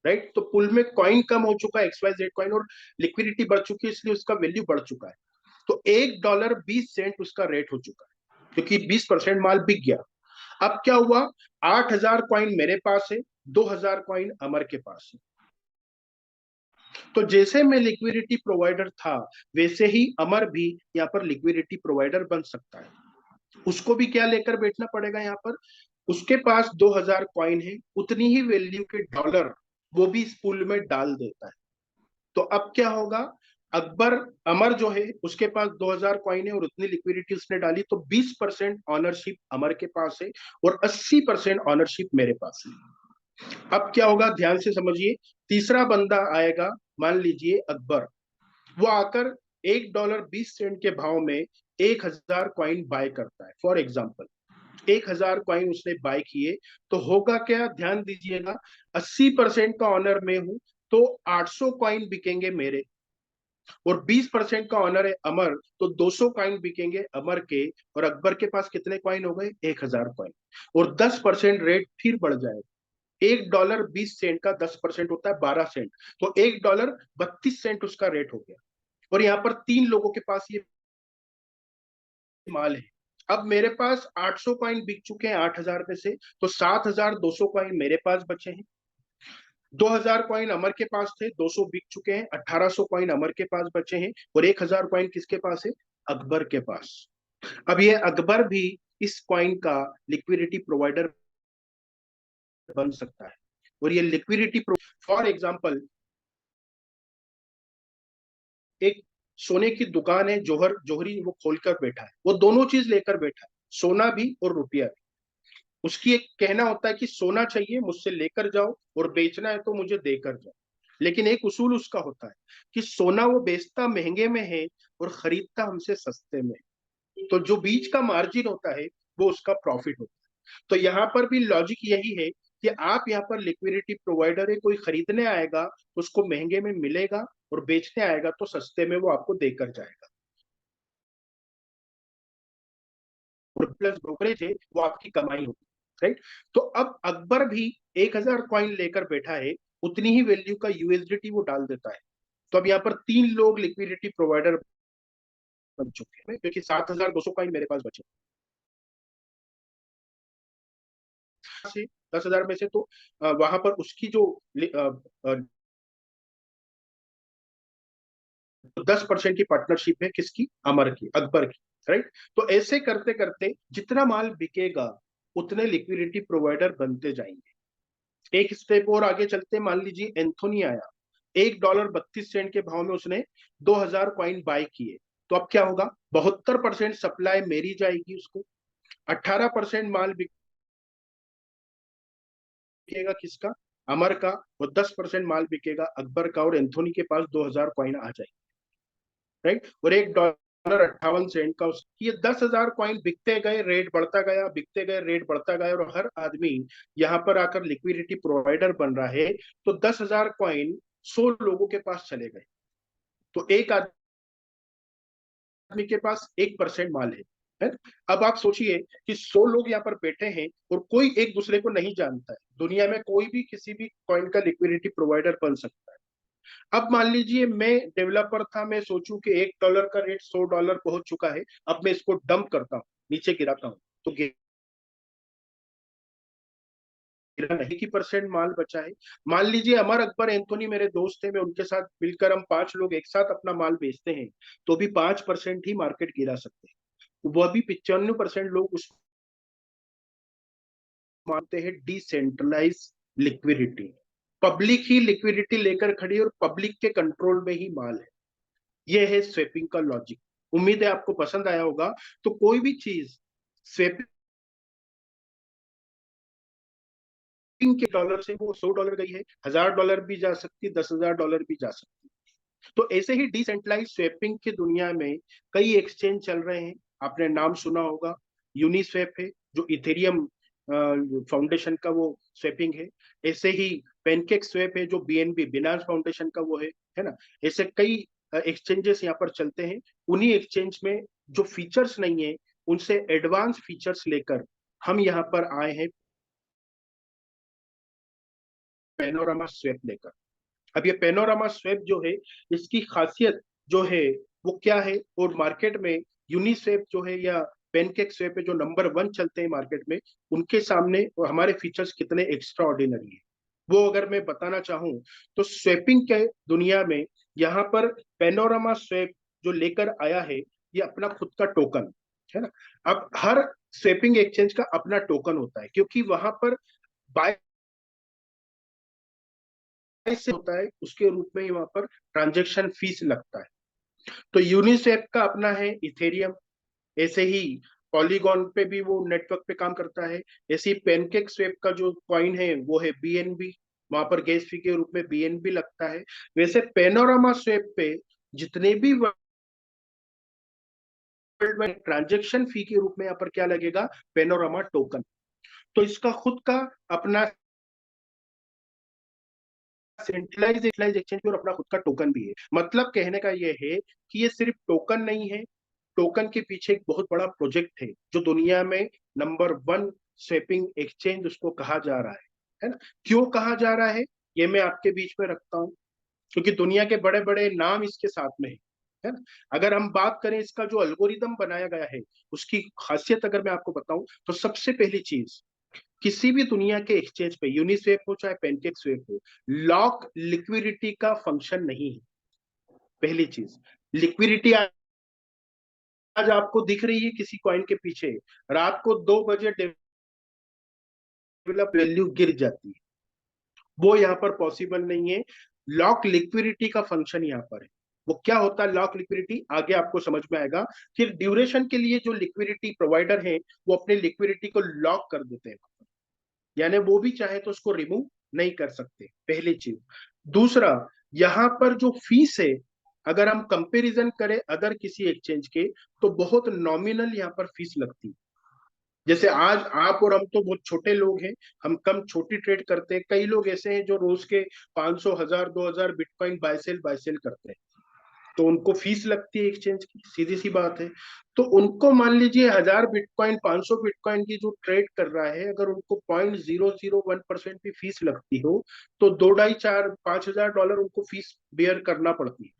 राइट, तो पुल में कॉइन कम हो चुका है, XYZ कॉइन, और लिक्विडिटी बढ़ चुकी है, इसलिए उसका वैल्यू बढ़ चुका है। तो $1 20 उसका रेट हो चुका है, क्योंकि 20% माल बिक गया। अब क्या हुआ, 8,000 कॉइन मेरे पास है, 2,000 कॉइन अमर के पास है। तो जैसे मैं लिक्विडिटी प्रोवाइडर था, वैसे ही अमर भी यहाँ पर लिक्विडिटी प्रोवाइडर बन सकता है। उसको भी क्या लेकर बैठना पड़ेगा, यहाँ पर उसके पास 2,000 कॉइन है, उतनी ही वैल्यू के डॉलर वो भी इस पूल में डाल देता है। तो अब क्या होगा, अकबर, अमर जो है उसके पास 2,000 कॉइन है और उतनी लिक्विडिटी उसने डाली, तो 20% ऑनरशिप अमर के पास है और 80% ऑनरशिप मेरे पास है। अब क्या होगा, ध्यान से समझिए। तीसरा बंदा आएगा, मान लीजिए अकबर, वो आकर $1 20 के भाव में 1,000 कॉइन बाय करता है। फॉर एग्जाम्पल 1,000 कॉइन उसने बाय किए, तो होगा क्या, ध्यान दीजिएगा। 80% का ऑनर मैं हूं, तो 800 कॉइन बिकेंगे मेरे, और 20% का ऑनर है अमर, तो 200 कॉइन बिकेंगे अमर के, और अकबर के पास कितने कॉइन हो गए, 1,000 कॉइन। और 10% रेट फिर बढ़ जाएगा। $1 20 का 10% होता है 12 सेंट, तो $1 32 उसका रेट हो गया। और यहाँ पर 3 लोगों के पास ये माल है। अब मेरे पास 800 कॉइन बिक चुके हैं 8,000 में से, तो 7,200 कॉइन मेरे पास बचे हैं। 2,000 कॉइन अमर के पास थे, 200 बिक चुके हैं, 1,800 कॉइन अमर के पास बचे हैं, और 1,000 कॉइन किसके पास है, अकबर के पास। अब ये अकबर भी इस कॉइन का लिक्विडिटी प्रोवाइडर बन सकता है। और ये लिक्विडिटी, फॉर एग्जाम्पल एक सोने की दुकान है, जोहरी वो खोलकर बैठा है, वो दोनों चीज लेकर बैठा है, सोना भी और रुपया भी। उसकी एक कहना होता है कि सोना चाहिए मुझसे लेकर जाओ, और बेचना है तो मुझे देकर जाओ। लेकिन एक उसूल उसका होता है कि सोना वो बेचता महंगे में है और खरीदता हमसे सस्ते में, तो जो बीच का मार्जिन होता है वो उसका प्रॉफिट होता है। तो यहाँ पर भी लॉजिक यही है कि आप यहाँ पर लिक्विडिटी प्रोवाइडर है, कोई खरीदने आएगा तो उसको महंगे में मिलेगा, और बेचने आएगा तो सस्ते में वो आपको देकर जाएगा। और प्लस ब्रोकरेज है वो आपकी कमाई होगी। राइट, तो अब अकबर भी 1,000 कॉइन लेकर बैठा है, उतनी ही वैल्यू का यूएसडीटी वो डाल देता है। तो अब यहाँ पर 3 लोग लिक्विडिटी प्रोवाइडर बन चुके हैं, क्योंकि 7,200 कॉइन मेरे पास बचे से 10,000 में से, तो वहां पर उसकी जो 10% की पार्टनरशिप है, किसकी, अमर की, अकबर की। राइट, तो ऐसे करते करते जितना माल बिकेगा उतने लिक्विडिटी प्रोवाइडर बनते जाएंगे। एक स्टेप और आगे चलते, मान लीजिए एंथोनी आया, $1 32 के भाव में उसने 2,000 कॉइन बाय किए, तो अब क्या होगा, 72% सप्लाई मेरी जाएगी उसको, 18% माल बिकेगा किसका? अमर का, और 10% माल बिकेगा अकबर का, और एंथोनी के पास 2000 कॉइन आ जाएगी, राइट। और $1.58 का ये 10,000 कॉइन बिकते गए, रेट बढ़ता गया, बिकते गए, रेट बढ़ता गया, और हर आदमी यहाँ पर आकर लिक्विडिटी प्रोवाइडर बन रहा है। तो 10,000 कॉइन 100 लोगों के पास चले गए, तो एक आदमी के पास 1% माल है। अब आप सोचिए कि 100 लोग यहाँ पर बैठे हैं और कोई एक दूसरे को नहीं जानता है। दुनिया में कोई भी किसी भी कॉइन का लिक्विडिटी प्रोवाइडर बन सकता है। अब मान लीजिए मैं डेवलपर था, मैं सोचूं कि $1 का रेट $100 पहुंच चुका है, अब मैं इसको डंप करता हूं, नीचे गिराता हूं, तो गिरा नहीं की परसेंट माल बचा है। मान लीजिए अमर, अकबर, एंथोनी मेरे दोस्त हैं, मैं उनके साथ मिलकर हम 5 लोग एक साथ अपना माल बेचते हैं, तो भी 5% ही मार्केट गिरा सकते हैं। वह भी 95% लोग उस मानते हैं डिसेंट्रलाइज लिक्विडिटी। पब्लिक ही लिक्विडिटी लेकर खड़ी है और पब्लिक के कंट्रोल में ही माल है। यह है स्वेपिंग का लॉजिक। उम्मीद है आपको पसंद आया होगा। तो कोई भी चीज स्वेपिंग के डॉलर से वो $100 गई है, $1000 भी जा सकती, $10,000 भी जा सकती। तो ऐसे ही डिसेंट्रलाइज स्वेपिंग की दुनिया में कई एक्सचेंज चल रहे हैं। आपने नाम सुना होगा, यूनिस्वेप है जो इथेरियम फाउंडेशन का वो स्वेपिंग है। ऐसे ही पैनकेक स्वेप है जो बीएनबी बिनांस फाउंडेशन का वो है ना। ऐसे कई एक्सचेंजेस यहाँ पर चलते हैं। उन्हीं एक्सचेंज में जो फीचर्स नहीं है, उनसे एडवांस फीचर्स लेकर हम यहाँ पर आए हैं पेनोरामा स्वेप लेकर। अब ये पेनोरामा स्वेप जो है, इसकी खासियत जो है वो क्या है, और मार्केट में यूनिस्वेप जो है या पेनकेक स्वेप है जो नंबर 1 चलते हैं मार्केट में, उनके सामने हमारे फीचर्स कितने एक्स्ट्रा ऑर्डिनरी है, वो अगर मैं बताना चाहूं तो स्वेपिंग के दुनिया में यहाँ पर पेनोरामा स्वेप जो लेकर आया है, ये अपना खुद का टोकन है ना। अब हर स्वेपिंग एक्सचेंज का अपना टोकन होता है, क्योंकि वहां पर बाय से होता है, उसके रूप में ही वहां पर ट्रांजेक्शन फीस लगता है। तो यूनिस्वेप का अपना है इथेरियम, ऐसे ही पॉलीगॉन पे भी वो नेटवर्क पे काम करता है। ऐसे ही पैनकेक स्वेप का जो कॉइन है वो है बीएनबी, वहां पर गैस फी के रूप में बीएनबी लगता है। वैसे पेनोरामा स्वेप पे जितने भी वर्ल्ड में ट्रांजेक्शन फी के रूप में यहाँ पर क्या लगेगा, पेनोरामा टोकन। तो इसका खुद का अपना सेंट्रलाइज एक्सचेंज और अपना खुद का टोकन भी है। मतलब कहने का ये है कि ये सिर्फ टोकन नहीं है, टोकन के पीछे एक बहुत बड़ा प्रोजेक्ट है जो दुनिया में नंबर 1 स्वेपिंग एक्सचेंज उसको कहा जा रहा है ना। क्यों कहा जा रहा है, ये मैं आपके बीच में रखता हूँ, क्योंकि दुनिया के बड़े बड़े नाम इसके साथ में है ना। अगर हम बात करें इसका जो एल्गोरिदम बनाया गया है, उसकी खासियत अगर मैं आपको बताऊं, तो सबसे पहली चीज, किसी भी दुनिया के एक्सचेंज पे, यूनिस्वेप हो चाहे पैनकेक स्वेप हो, लॉक लिक्विडिटी का फंक्शन नहीं है। पहली चीज, लिक्विडिटी आज आपको दिख रही है किसी कॉइन के पीछे, रात को 2 बजे डेवलप वैल्यू गिर जाती है, वो यहाँ पर पॉसिबल नहीं है। लॉक लिक्विडिटी का फंक्शन यहाँ पर है। वो क्या होता है लॉक लिक्विडिटी, आगे आपको समझ में आएगा। फिर ड्यूरेशन के लिए जो लिक्विडिटी प्रोवाइडर है, वो अपने लिक्विडिटी को लॉक कर देते हैं, यानी वो भी चाहे तो उसको रिमूव नहीं कर सकते, पहली चीज। दूसरा, यहाँ पर जो फीस है, अगर हम कंपैरिजन करें अदर किसी एक्सचेंज के, तो बहुत नॉमिनल यहाँ पर फीस लगती है। जैसे आज आप और हम तो बहुत छोटे लोग हैं, हम कम छोटी ट्रेड करते हैं। कई लोग ऐसे हैं जो रोज के 500, 1000, 2000 बिटकॉइन बाय सेल करते हैं, तो उनको फीस लगती है एक्सचेंज की, सीधी सी बात है। तो उनको मान लीजिए 1000 बिटकॉइन, 500 बिटकॉइन की जो ट्रेड कर रहा है, अगर उनको 0.001% भी फीस लगती हो, तो 2, 2.5, 4, $5,000 उनको फीस बेयर करना पड़ती है।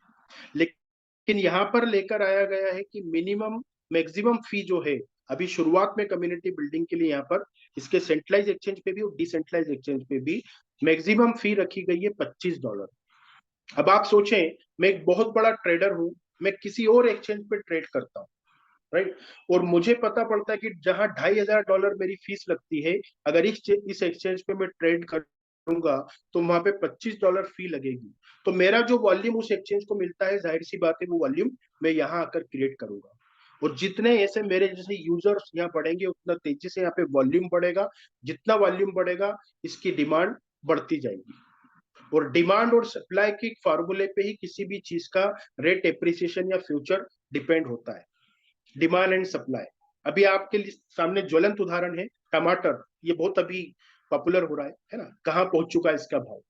लेकिन यहाँ पर लेकर आया गया है कि मिनिमम मैक्सिमम फी जो है, अभी शुरुआत में कम्युनिटी बिल्डिंग के लिए यहाँ पर इसके सेंट्रलाइज एक्सचेंज पे भी और डिसेंट्रलाइज एक्सचेंज पे भी मैक्सिमम फी रखी गई है $25। अब आप सोचें, मैं एक बहुत बड़ा ट्रेडर हूं, मैं किसी और एक्सचेंज पे ट्रेड करता हूँ, राइट, और मुझे पता पड़ता है कि जहां $2,500 मेरी फीस लगती है, अगर इस एक्सचेंज पे मैं ट्रेड करूंगा तो वहां पे $25 फी लगेगी। तो मेरा जो वॉल्यूम उस एक्सचेंज को मिलता है, जाहिर सी बात है वो वॉल्यूम मैं यहाँ आकर क्रिएट करूंगा। और जितने ऐसे मेरे जैसे यूजर्स यहाँ बढ़ेंगे उतना तेजी से यहाँ पे वॉल्यूम बढ़ेगा। जितना वॉल्यूम बढ़ेगा इसकी डिमांड बढ़ती जाएगी, और डिमांड और सप्लाई के फार्मूले पे ही किसी भी चीज का रेट एप्रिसिएशन या फ्यूचर डिपेंड होता है। Demand and supply. अभी आपके सामने ज्वलंत उदाहरण है टमाटर, ये बहुत अभी पॉपुलर हो रहा है ना, कहाँ पहुंच चुका है इसका भाव।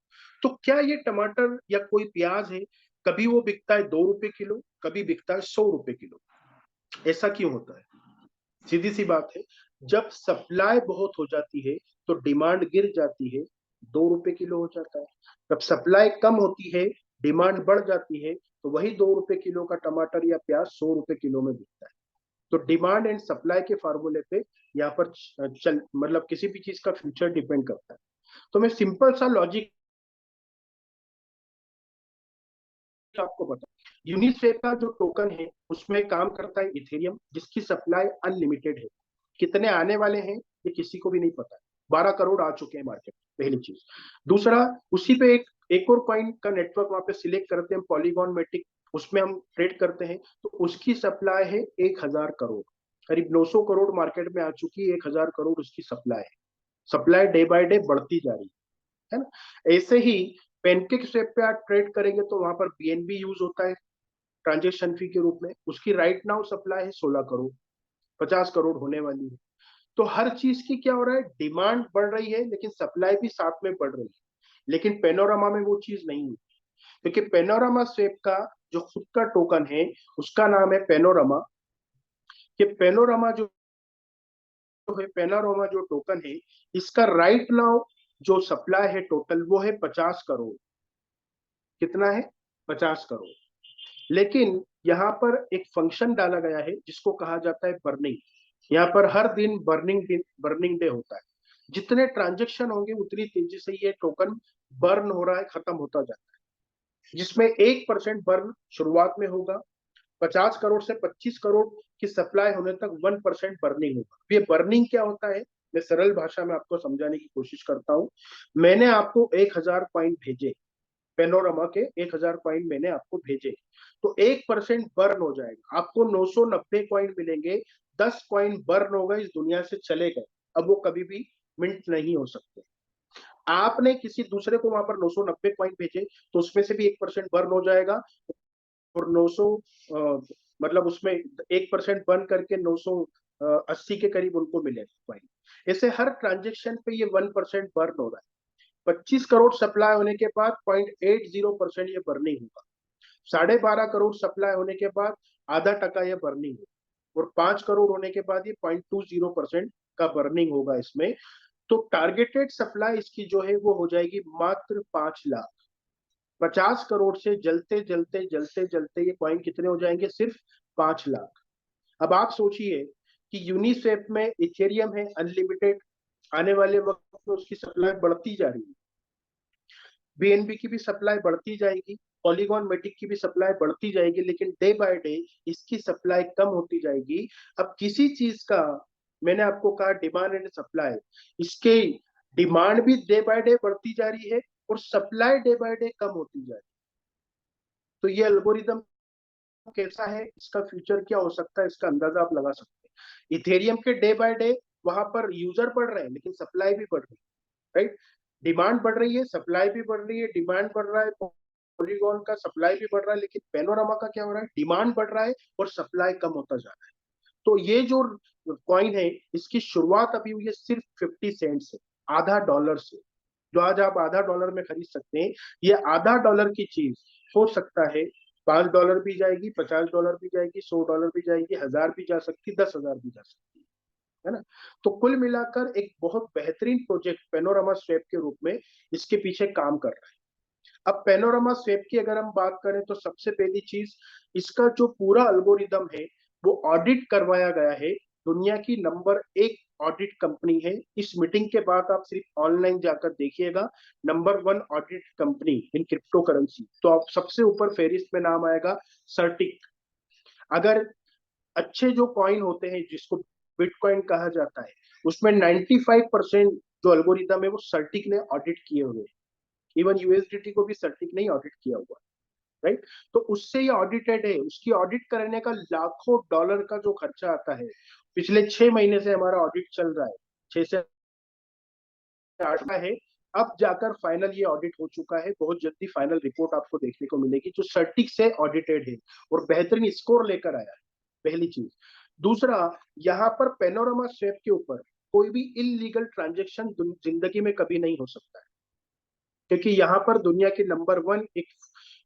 तो क्या ये टमाटर या कोई प्याज है, कभी वो बिकता है 2 रुपए किलो, कभी बिकता है 100 रुपए किलो। ऐसा क्यों होता है? सीधी सी बात है, जब सप्लाई बहुत हो जाती है तो डिमांड गिर जाती है, 2 रुपए किलो हो जाता है। जब सप्लाई कम होती है, डिमांड बढ़ जाती है, तो वही 2 रुपए किलो का टमाटर या प्याज 100 रुपए किलो में बिकता है। तो डिमांड एंड सप्लाई के फार्मूले पे यहाँ पर चल मतलब किसी भी चीज का फ्यूचर डिपेंड करता है। तो मैं सिंपल सा लॉजिक आपको बता, यूनिस्वेप का जो टोकन है उसमें काम करता है इथेरियम, जिसकी सप्लाई अनलिमिटेड है। कितने आने वाले हैं ये किसी को भी नहीं पता है। 12 करोड़ आ चुके हैं मार्केट, पहली चीज। दूसरा, उसी पे एक और कॉइन का नेटवर्क वहां पे सिलेक्ट करते हैं, पॉलीगॉन मेटिक, उसमें हम ट्रेड करते हैं। तो उसकी सप्लाई है 1000 करोड़, करीब 900 करोड़ मार्केट में आ चुकी है, 1000 करोड़ उसकी सप्लाई है। सप्लाई डे बाय डे बढ़ती जा रही है ना। ऐसे ही पेनकेक स्वेप पे आप ट्रेड करेंगे तो वहां पर बीएनबी यूज होता है ट्रांजेक्शन फी के रूप में। उसकी राइट नाउ सप्लाई है 16 करोड़, 50 करोड़ होने वाली है। तो हर चीज की क्या हो रहा है, डिमांड बढ़ रही है लेकिन सप्लाई भी साथ में बढ़ रही है। लेकिन पेनोरामा में वो चीज नहीं है, क्योंकि पेनोरामा स्वेप का जो खुद का टोकन है उसका नाम है पेनोरामा। कि पेनोरामा जो है, पेनोरामा जो टोकन है, इसका राइट नाउ जो सप्लाई है टोटल वो है 50 करोड़। कितना है? 50 करोड़। लेकिन यहाँ पर एक फंक्शन डाला गया है जिसको कहा जाता है बर्निंग। यहाँ पर हर दिन बर्निंग डे होता है। जितने ट्रांजेक्शन होंगे उतनी तेजी से ये टोकन बर्न हो रहा है, खत्म होता जाता है, जिसमें 1% बर्न शुरुआत में होगा। 50 करोड़ से 25 करोड़ की सप्लाई होने तक 1% बर्निंग होगा। ये बर्निंग क्या होता है, मैं सरल भाषा में आपको समझाने की कोशिश करता हूँ। मैंने आपको 1000 पॉइंट भेजे, पेनोरमा के 1000 कॉइन मैंने आपको भेजे, तो 1% बर्न हो जाएगा, आपको 990 कॉइन मिलेंगे। 10 कॉइन बर्न हो गए, इस दुनिया से चले गए, अब वो कभी भी मिंट नहीं हो सकते। आपने किसी दूसरे को वहां पर 990 कॉइन भेजे तो उसमें से भी 1% बर्न हो जाएगा, और 900 मतलब उसमें 1% बर्न करके 980 के करीब उनको मिलेगा कॉइन। ऐसे हर ट्रांजेक्शन पे ये 1% बर्न हो रहा है। 25 करोड़ सप्लाई होने के बाद 0.80% ये बर्निंग होगा। 12.5 करोड़ सप्लाई होने के बाद ½ ये बर्निंग होगा, और 5 करोड़ होने के बाद ये 0.20% का बर्निंग होगा इसमें। तो टारगेटेड सप्लाई इसकी जो है वो हो जाएगी मात्र 5 लाख। 50 करोड़ से जलते जलते जलते जलते ये कॉइन कितने हो जाएंगे, सिर्फ 5 लाख। अब आप सोचिए कि यूनिस्वेप में इथेरियम है अनलिमिटेड, आने वाले वक्त में उसकी सप्लाई बढ़ती जा रही है, बीएनबी की भी सप्लाई बढ़ती जाएगी, पॉलीगॉन मेटिक की भी सप्लाई बढ़ती जाएगी, लेकिन डे बाय डे इसकी सप्लाई कम होती जाएगी। अब किसी चीज का, मैंने आपको कहा डिमांड एंड सप्लाई, इसके डिमांड भी डे बाय डे बढ़ती जा रही है और सप्लाई डे बाय डे कम होती जा रही है। तो ये एल्गोरिदम कैसा है, इसका फ्यूचर क्या हो सकता है, इसका अंदाजा आप लगा सकते हैं। इथेरियम के डे बाय डे वहां पर यूजर बढ़ रहे हैं लेकिन सप्लाई भी बढ़ रही है, राइट। डिमांड बढ़ रही है, सप्लाई भी बढ़ रही है, डिमांड बढ़ रहा है, पॉलीगॉन का सप्लाई भी बढ़ रहा है, लेकिन पेनोरामा का क्या हो रहा है, डिमांड बढ़ रहा है और सप्लाई कम होता जा रहा है। तो ये जो कॉइन है इसकी शुरुआत अभी हुई है सिर्फ 50 सेंट से, $0.5 से। जो आज आप $0.5 में खरीद सकते हैं, ये $0.5 की चीज हो सकता है $5 भी जाएगी, $50 भी जाएगी, $100 भी जाएगी, 1000 भी जा सकती, 10,000 भी जा सकती है ना। तो कुल मिलाकर एक बहुत बेहतरीन प्रोजेक्ट पेनोरामा स्वेप के रूप में इसके पीछे काम कर रहा है। अब पेनोरामा स्वेप की अगर हम बात करें तो सबसे पहली चीज, इसका जो पूरा एल्गोरिदम है वो ऑडिट करवाया गया है। दुनिया की नंबर 1 ऑडिट कंपनी है। इस मीटिंग के बाद आप सिर्फ ऑनलाइन जाकर देखिएगा, number 1 audit company in crypto currency, तो आप सबसे ऊपर फेरिस्त में नाम आएगा सर्टिक। अगर अच्छे जो कॉइन होते हैं जिसको बिटकॉइन कहा जाता है, उसमें 95% जो एल्गोरिदम है वो सर्टिक ने ऑडिट किए हुए। इवन यूएसडीटी को भी सर्टिक ने ऑडिट किया हुआ। राइट। तो उससे ये ऑडिटेड है, उसकी ऑडिट करने का लाखों डॉलर का जो खर्चा आता है, पिछले 6 महीने से हमारा ऑडिट चल रहा है, 6 से 8 का है। अब जाकर फाइनल ये ऑडिट हो चुका है, बहुत जल्दी फाइनल रिपोर्ट आपको देखने को मिलेगी जो सर्टिक से ऑडिटेड है और बेहतरीन स्कोर लेकर आया है, पहली चीज। दूसरा, यहाँ पर पेनोरामा स्वेप के ऊपर कोई भी इलीगल ट्रांजेक्शन जिंदगी में कभी नहीं हो सकता है, क्योंकि यहाँ पर दुनिया की नंबर 1 एक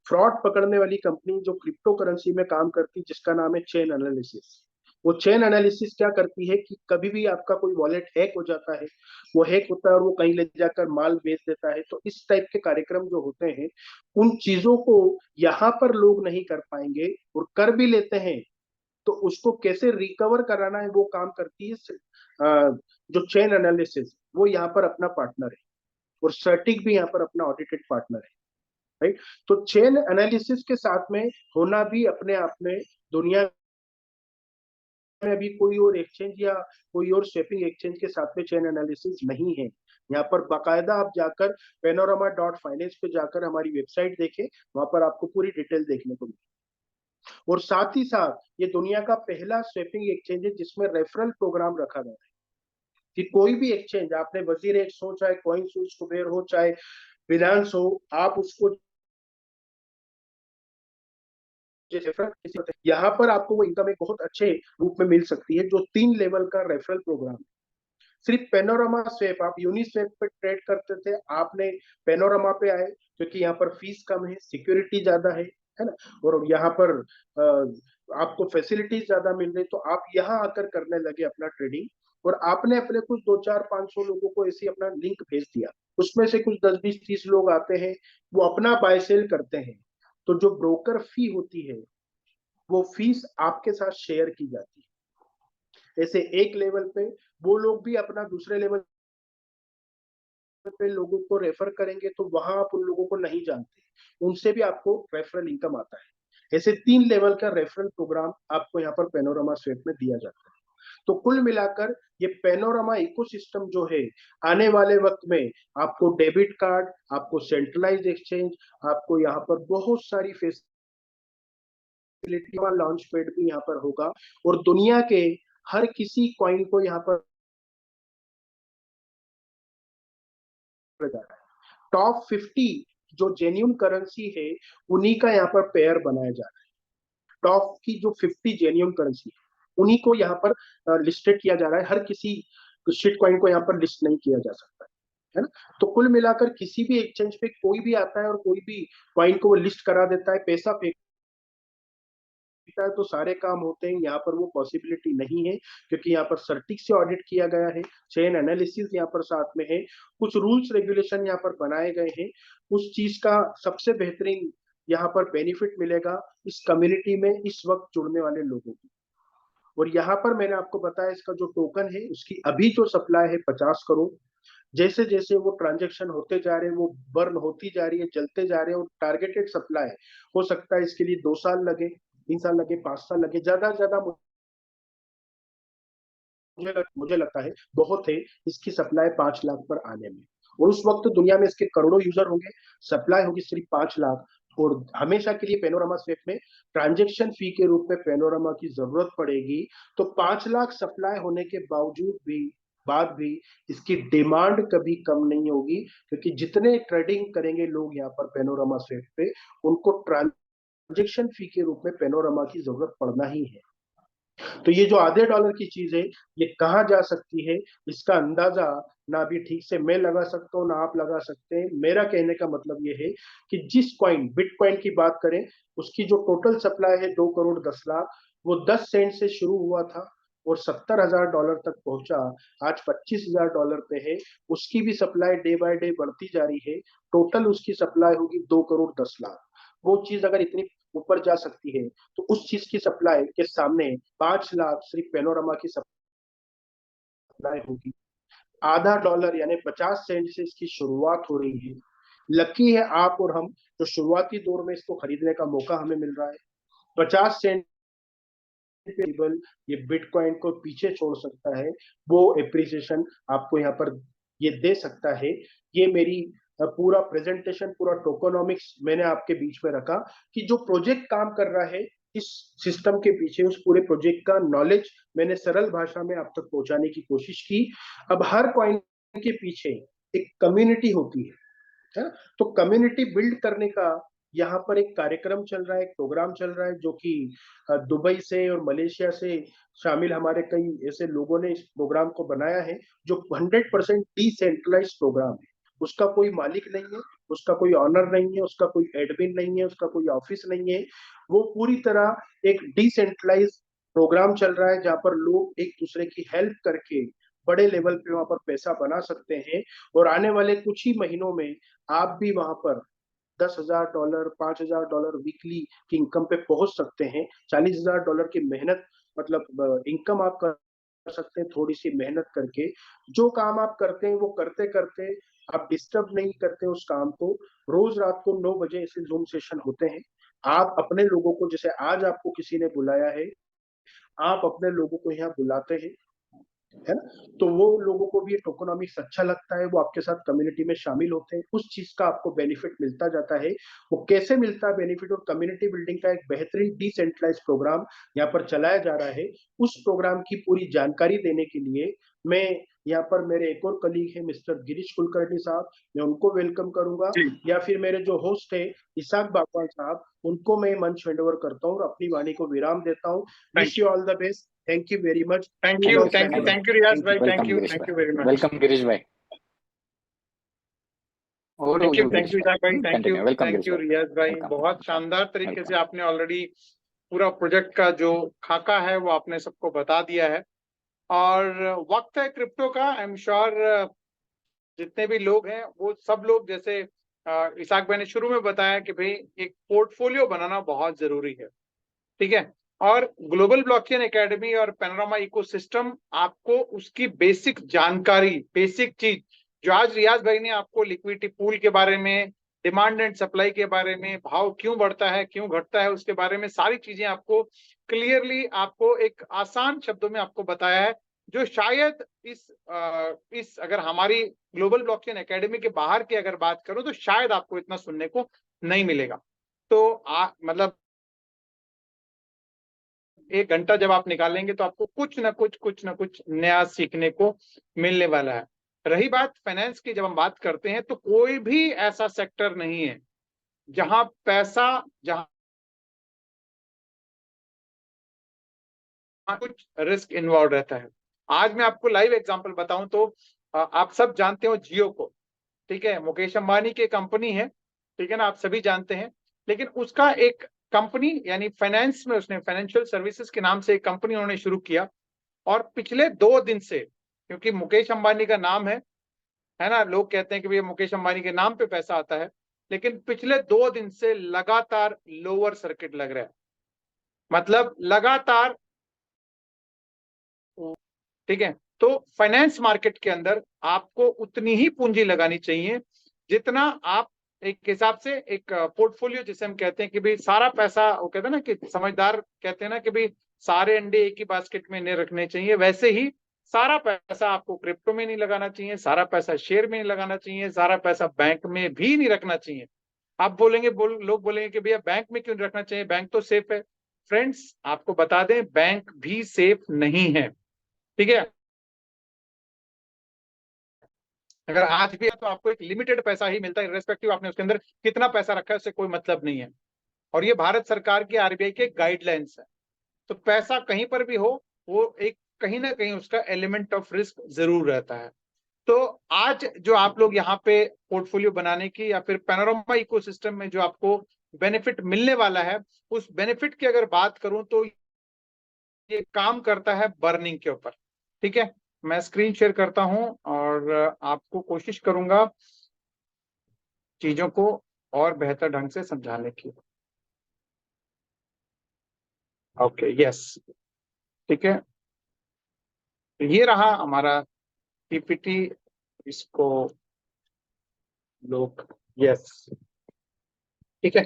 फ्रॉड पकड़ने वाली कंपनी जो क्रिप्टो करेंसी में काम करती है, जिसका नाम है चेन एनालिसिस। वो चेन एनालिसिस क्या करती है कि कभी भी आपका कोई वॉलेट हैक हो जाता है, वो हैक होता है और वो कहीं ले जाकर माल बेच देता है, तो इस टाइप के कार्यक्रम जो होते हैं, उन चीजों को यहाँ पर लोग नहीं कर पाएंगे, और कर भी लेते हैं तो उसको कैसे रिकवर कराना है वो काम करती है जो चेन एनालिसिस, वो यहाँ पर अपना पार्टनर है। और सर्टिक भी यहाँ पर अपना ऑडिटेड पार्टनर है, राइट। तो चेन एनालिसिस के साथ में होना भी अपने आप में, दुनिया में अभी कोई और एक्सचेंज या कोई और स्वेपिंग एक्सचेंज के साथ में चेन एनालिसिस नहीं है। यहाँ पर बाकायदा आप जाकर panorama.finance पे जाकर हमारी वेबसाइट देखें, वहां पर आपको पूरी डिटेल देखने को मिलेगी। और साथ ही साथ ये दुनिया का पहला स्वेपिंग एक्सचेंज है जिसमें रेफरल प्रोग्राम रखा गया है कि कोई भी एक्सचेंज, आपने वजीर एक्स हो, चाहे कॉइनस्विच, कुबेर हो, चाहे बिनांस हो, आप उसको यहाँ पर आपको वो इनकम एक बहुत अच्छे रूप में मिल सकती है, जो 3 लेवल का रेफरल प्रोग्राम। सिर्फ पेनोरामा स्वेप, आप यूनिस्वेप पे ट्रेड करते थे, आपने पेनोरामा पे आए क्योंकि यहाँ पर फीस कम है, सिक्योरिटी ज्यादा है ना, और यहाँ पर आपको फैसिलिटीज ज्यादा मिल रही, तो आप यहाँ आकर करने लगे अपना ट्रेडिंग। और आपने अपने कुछ 2 4 500 लोगों को ऐसे अपना लिंक भेज दिया, उसमें से कुछ 10 20 30 लोग आते हैं, वो अपना बाय सेल करते हैं, तो जो ब्रोकर फी होती है वो फीस आपके साथ शेयर की जाती है। ऐसे एक लेवल पे वो लोग भी अपना दूसरे लेवल पे लोगों को रेफर करेंगे, तो वहां आप उन लोगों को नहीं जानते, उनसे भी आपको रेफरल इनकम आता है। ऐसे 3 लेवल का रेफरल प्रोग्राम आपको यहाँ पर पेनोरामा स्वेप में दिया जाता है। तो कुल मिलाकर ये पेनोरामा इकोसिस्टम जो है, आने वाले वक्त में आपको डेबिट कार्ड, आपको सेंट्रलाइज एक्सचेंज, आपको यहाँ पर बहुत सारी फैसिलिटी, लॉन्च पैड भी यहाँ पर होगा, और दुनिया के हर किसी कॉइन को यहाँ पर जा रहा है। टॉप 50 जो जेन्यून करेंसी है, उन्हीं का यहाँ पर पेयर बनाया जा रहा है। टॉप की जो 50 जेन्यून करेंसी है, उन्हीं को यहाँ पर लिस्टेड किया जा रहा है, हर किसी शिट कॉइन को यहाँ पर लिस्ट नहीं किया जा सकता है ना। तो कुल मिलाकर किसी भी एक्सचेंज पे कोई भी आता है और कोई भी कॉइन को वो लिस्ट करा देता है, पैसा फेंक है, तो सारे काम होते हैं। यहाँ पर वो पॉसिबिलिटी नहीं है, क्योंकि यहाँ पर सर्टिक से ऑडिट किया गया है, चेन एनालिसिस यहाँ पर साथ में है, कुछ रूल्स रेगुलेशन यहाँ पर बनाए गए हैं। उस चीज का सबसे बेहतरीन यहाँ पर बेनिफिट मिलेगा इस कम्युनिटी में इस वक्त जुड़ने वाले लोगों को। और यहाँ पर मैंने आपको बताया इसका जो टोकन है, उसकी अभी जो सप्लाई है 50 करोड़। जैसे जैसे वो ट्रांजेक्शन होते जा रहे हैं, वो बर्न होती जा रही है, जलते जा रहे हैं, और टारगेटेड सप्लाई हो सकता है इसके लिए 2 साल लगे, 3 साल लगे, 5 साल लगे, ज्यादा से ज्यादा मुझे लगता है बहुत है इसकी सप्लाई 5 लाख पर आने में। और उस वक्त दुनिया में इसके करोड़ों यूजर होंगे, सप्लाई होगी सिर्फ 5 लाख। और हमेशा के लिए पेनोरामा स्वेप में ट्रांजेक्शन फी के रूप में पेनोरामा की जरूरत पड़ेगी, तो 5 लाख सप्लाई होने के बावजूद भी बाद भी इसकी डिमांड कभी कम नहीं होगी, क्योंकि जितने ट्रेडिंग करेंगे लोग यहाँ पर पेनोरामा स्वेप पे, उनको ट्रांजेक्शन फी के रूप में पेनोरामा की जरूरत पड़ना ही है। तो ये जो आधे डॉलर की चीज है, ये कहाँ जा सकती है, इसका अंदाजा ना भी ठीक से मैं लगा सकता हूँ ना आप लगा सकते हैं। मेरा कहने का मतलब ये है कि जिस कॉइन, बिटकॉइन की बात करें, उसकी जो टोटल सप्लाई है 2 करोड़ 10 लाख, वो 10 सेंट से शुरू हुआ था और $70,000 तक पहुंचा, आज $25,000 पे है। उसकी भी सप्लाई डे बाय डे बढ़ती जा रही है, टोटल उसकी सप्लाई होगी 2 करोड़ 10 लाख। वो चीज अगर इतनी ऊपर जा सकती है, तो उस चीज की सप्लाई के सामने 5 लाख सिर्फ पेनोरामा की सप्लाई होगी। आधा डॉलर यानी 50 सेंट से इसकी शुरुआत हो रही है। लकी है आप और हम, जो शुरुआती दौर में इसको खरीदने का मौका हमें मिल रहा है। 50 सेंट टेबल ये बिटकॉइन को पीछे छोड़ सकता है, वो एप्रिसिएशन आपको यहाँ पर ये दे सकता है। ये मेरी पूरा प्रेजेंटेशन, पूरा टोकोनॉमिक्स मैंने आपके बीच में रखा कि जो प्रोजेक्ट काम कर रहा है इस सिस्टम के पीछे, उस पूरे प्रोजेक्ट का नॉलेज मैंने सरल भाषा में आप तक पहुंचाने की कोशिश की। अब हर पॉइंट के पीछे एक कम्युनिटी होती है ना? तो कम्युनिटी बिल्ड करने का यहाँ पर एक कार्यक्रम चल रहा है, एक प्रोग्राम चल रहा है, जो कि दुबई से और मलेशिया से शामिल हमारे कई ऐसे लोगों ने इस प्रोग्राम को बनाया है, जो 100% डिसेंट्रलाइज्ड प्रोग्राम है। उसका कोई मालिक नहीं है, उसका कोई ऑनर नहीं है, उसका कोई एडमिन नहीं है, उसका कोई ऑफिस नहीं है। वो पूरी तरह एक डिसेंट्रलाइज्ड प्रोग्राम चल रहा है, जहाँ पर लोग एक दूसरे की हेल्प करके बड़े लेवल पे वहां पर पैसा बना सकते हैं। और आने वाले कुछ ही महीनों में आप भी वहां पर $10,000, $5,000 वीकली की इनकम पे पहुंच सकते हैं। $40,000 की मेहनत, मतलब इनकम आप कर सकते हैं थोड़ी सी मेहनत करके। जो काम आप करते हैं वो करते करते आप डिस्टर्ब नहीं करते उस काम को। रोज रात को 9 बजे ऐसे जूम सेशन होते हैं। आप अपने लोगों को, जैसे आज आपको किसी ने बुलाया है, आप अपने लोगों को यहाँ बुलाते हैं, है ना? तो वो लोगों को भी टोकोनॉमिक्स अच्छा लगता है, वो आपके साथ कम्युनिटी में शामिल होते हैं, उस चीज का आपको बेनिफिट मिलता जाता है। वो कैसे मिलता है बेनिफिट? और कम्युनिटी बिल्डिंग का एक बेहतरीन डिसेंट्रलाइज प्रोग्राम यहाँ पर चलाया जा रहा है। उस प्रोग्राम की पूरी जानकारी देने के लिए मैं यहाँ पर, मेरे एक और कलीग है मिस्टर गिरीश कुलकर्णी साहब, मैं उनको वेलकम करूंगा, या फिर मेरे जो होस्ट है इसाक बागवान साहब, उनको मैं मंच हैंडओवर करता हूँ और अपनी वाणी को विराम देता हूँ। Wish you all the best. Thank you very much. Thank you Riyaz भाई, वेलकम गिरीश थैंक भाई, you very much. Welcome Girish भाई। और थैंक गिरीश यू इसाक भाई, भाई, continue. Welcome thank Girish you भाई, रियाज भाई। वेलकम बहुत शानदार तरीके से वेलकम। आपने ऑलरेडी पूरा प्रोजेक्ट का जो खाका है वो आपने सबको बता दिया है। और वक्त है क्रिप्टो का। आई एम श्योर जितने भी लोग हैं वो सब लोग, जैसे इसाक भाई ने शुरू में बताया कि भाई एक पोर्टफोलियो बनाना बहुत जरूरी है, ठीक है। और ग्लोबल ब्लॉकचेन एकेडमी और पैनोरामा इकोसिस्टम आपको उसकी बेसिक जानकारी, बेसिक चीज जो आज रियाज भाई ने आपको लिक्विडिटी पूल के बारे में, डिमांड एंड सप्लाई के बारे में, भाव क्यों बढ़ता है क्यों घटता है उसके बारे में सारी चीजें आपको क्लियरली, आपको एक आसान शब्दों में आपको बताया है, जो शायद इस अगर हमारी ग्लोबल ब्लॉकचेन एकेडमी के बाहर की अगर बात करूं तो शायद आपको इतना सुनने को नहीं मिलेगा। तो मतलब 1 घंटा जब आप निकालेंगे तो आपको कुछ ना कुछ नया सीखने को मिलने वाला है। रही बात फाइनेंस की, जब हम बात करते हैं तो कोई भी ऐसा सेक्टर नहीं है जहां कुछ रिस्क इन्वॉल्व रहता है। आज मैं आपको लाइव एग्जांपल बताऊं तो आप सब जानते हो जियो को, ठीक है, मुकेश अंबानी की कंपनी है, ठीक है ना, आप सभी जानते हैं। लेकिन उसका एक कंपनी यानी फाइनेंस में, उसने फाइनेंशियल सर्विसेज के नाम से एक कंपनी उन्होंने शुरू किया। और पिछले 2 दिन से, क्योंकि मुकेश अंबानी का नाम है ना, लोग कहते हैं कि भैया मुकेश अंबानी के नाम पे पैसा आता है, लेकिन पिछले 2 दिन से लगातार लोअर सर्किट लग रहा है, मतलब लगातार, ठीक है। तो फाइनेंस मार्केट के अंदर आपको उतनी ही पूंजी लगानी चाहिए जितना आप, एक हिसाब से एक पोर्टफोलियो जिसे हम कहते हैं कि भाई सारा पैसा, वो कहते हैं ना कि समझदार कहते हैं ना कि भाई सारे अंडे एक ही बास्केट में नहीं रखने चाहिए, वैसे ही सारा पैसा आपको क्रिप्टो में नहीं लगाना चाहिए, सारा पैसा शेयर में नहीं लगाना चाहिए, सारा पैसा बैंक में भी नहीं रखना चाहिए। आप बोलेंगे, लोग बोलेंगे कि भैया बैंक में क्यों नहीं रखना चाहिए, बैंक तो सेफ है। फ्रेंड्स आपको बता दें, बैंक भी सेफ नहीं है, ठीक है। अगर आज भी है तो आपको एक लिमिटेड पैसा ही मिलता है, इर्रेस्पेक्टिव आपने उसके अंदर कितना पैसा रखा है उससे कोई मतलब नहीं है। और ये भारत सरकार की, आरबीआई के गाइडलाइंस है। तो पैसा कहीं पर भी हो, वो एक कहीं ना कहीं उसका एलिमेंट ऑफ रिस्क जरूर रहता है। तो आज जो आप लोग यहाँ पे पोर्टफोलियो बनाने की, या फिर पैनोरामा इकोसिस्टम में जो आपको बेनिफिट मिलने वाला है, उस बेनिफिट की अगर बात करूं तो ये काम करता है बर्निंग के ऊपर, ठीक है। मैं स्क्रीन शेयर करता हूं और आपको कोशिश करूंगा चीजों को और बेहतर ढंग से समझाने की। ओके, यस, ठीक है। ये रहा हमारा पीपीटी, इसको लोग, यस, ठीक है।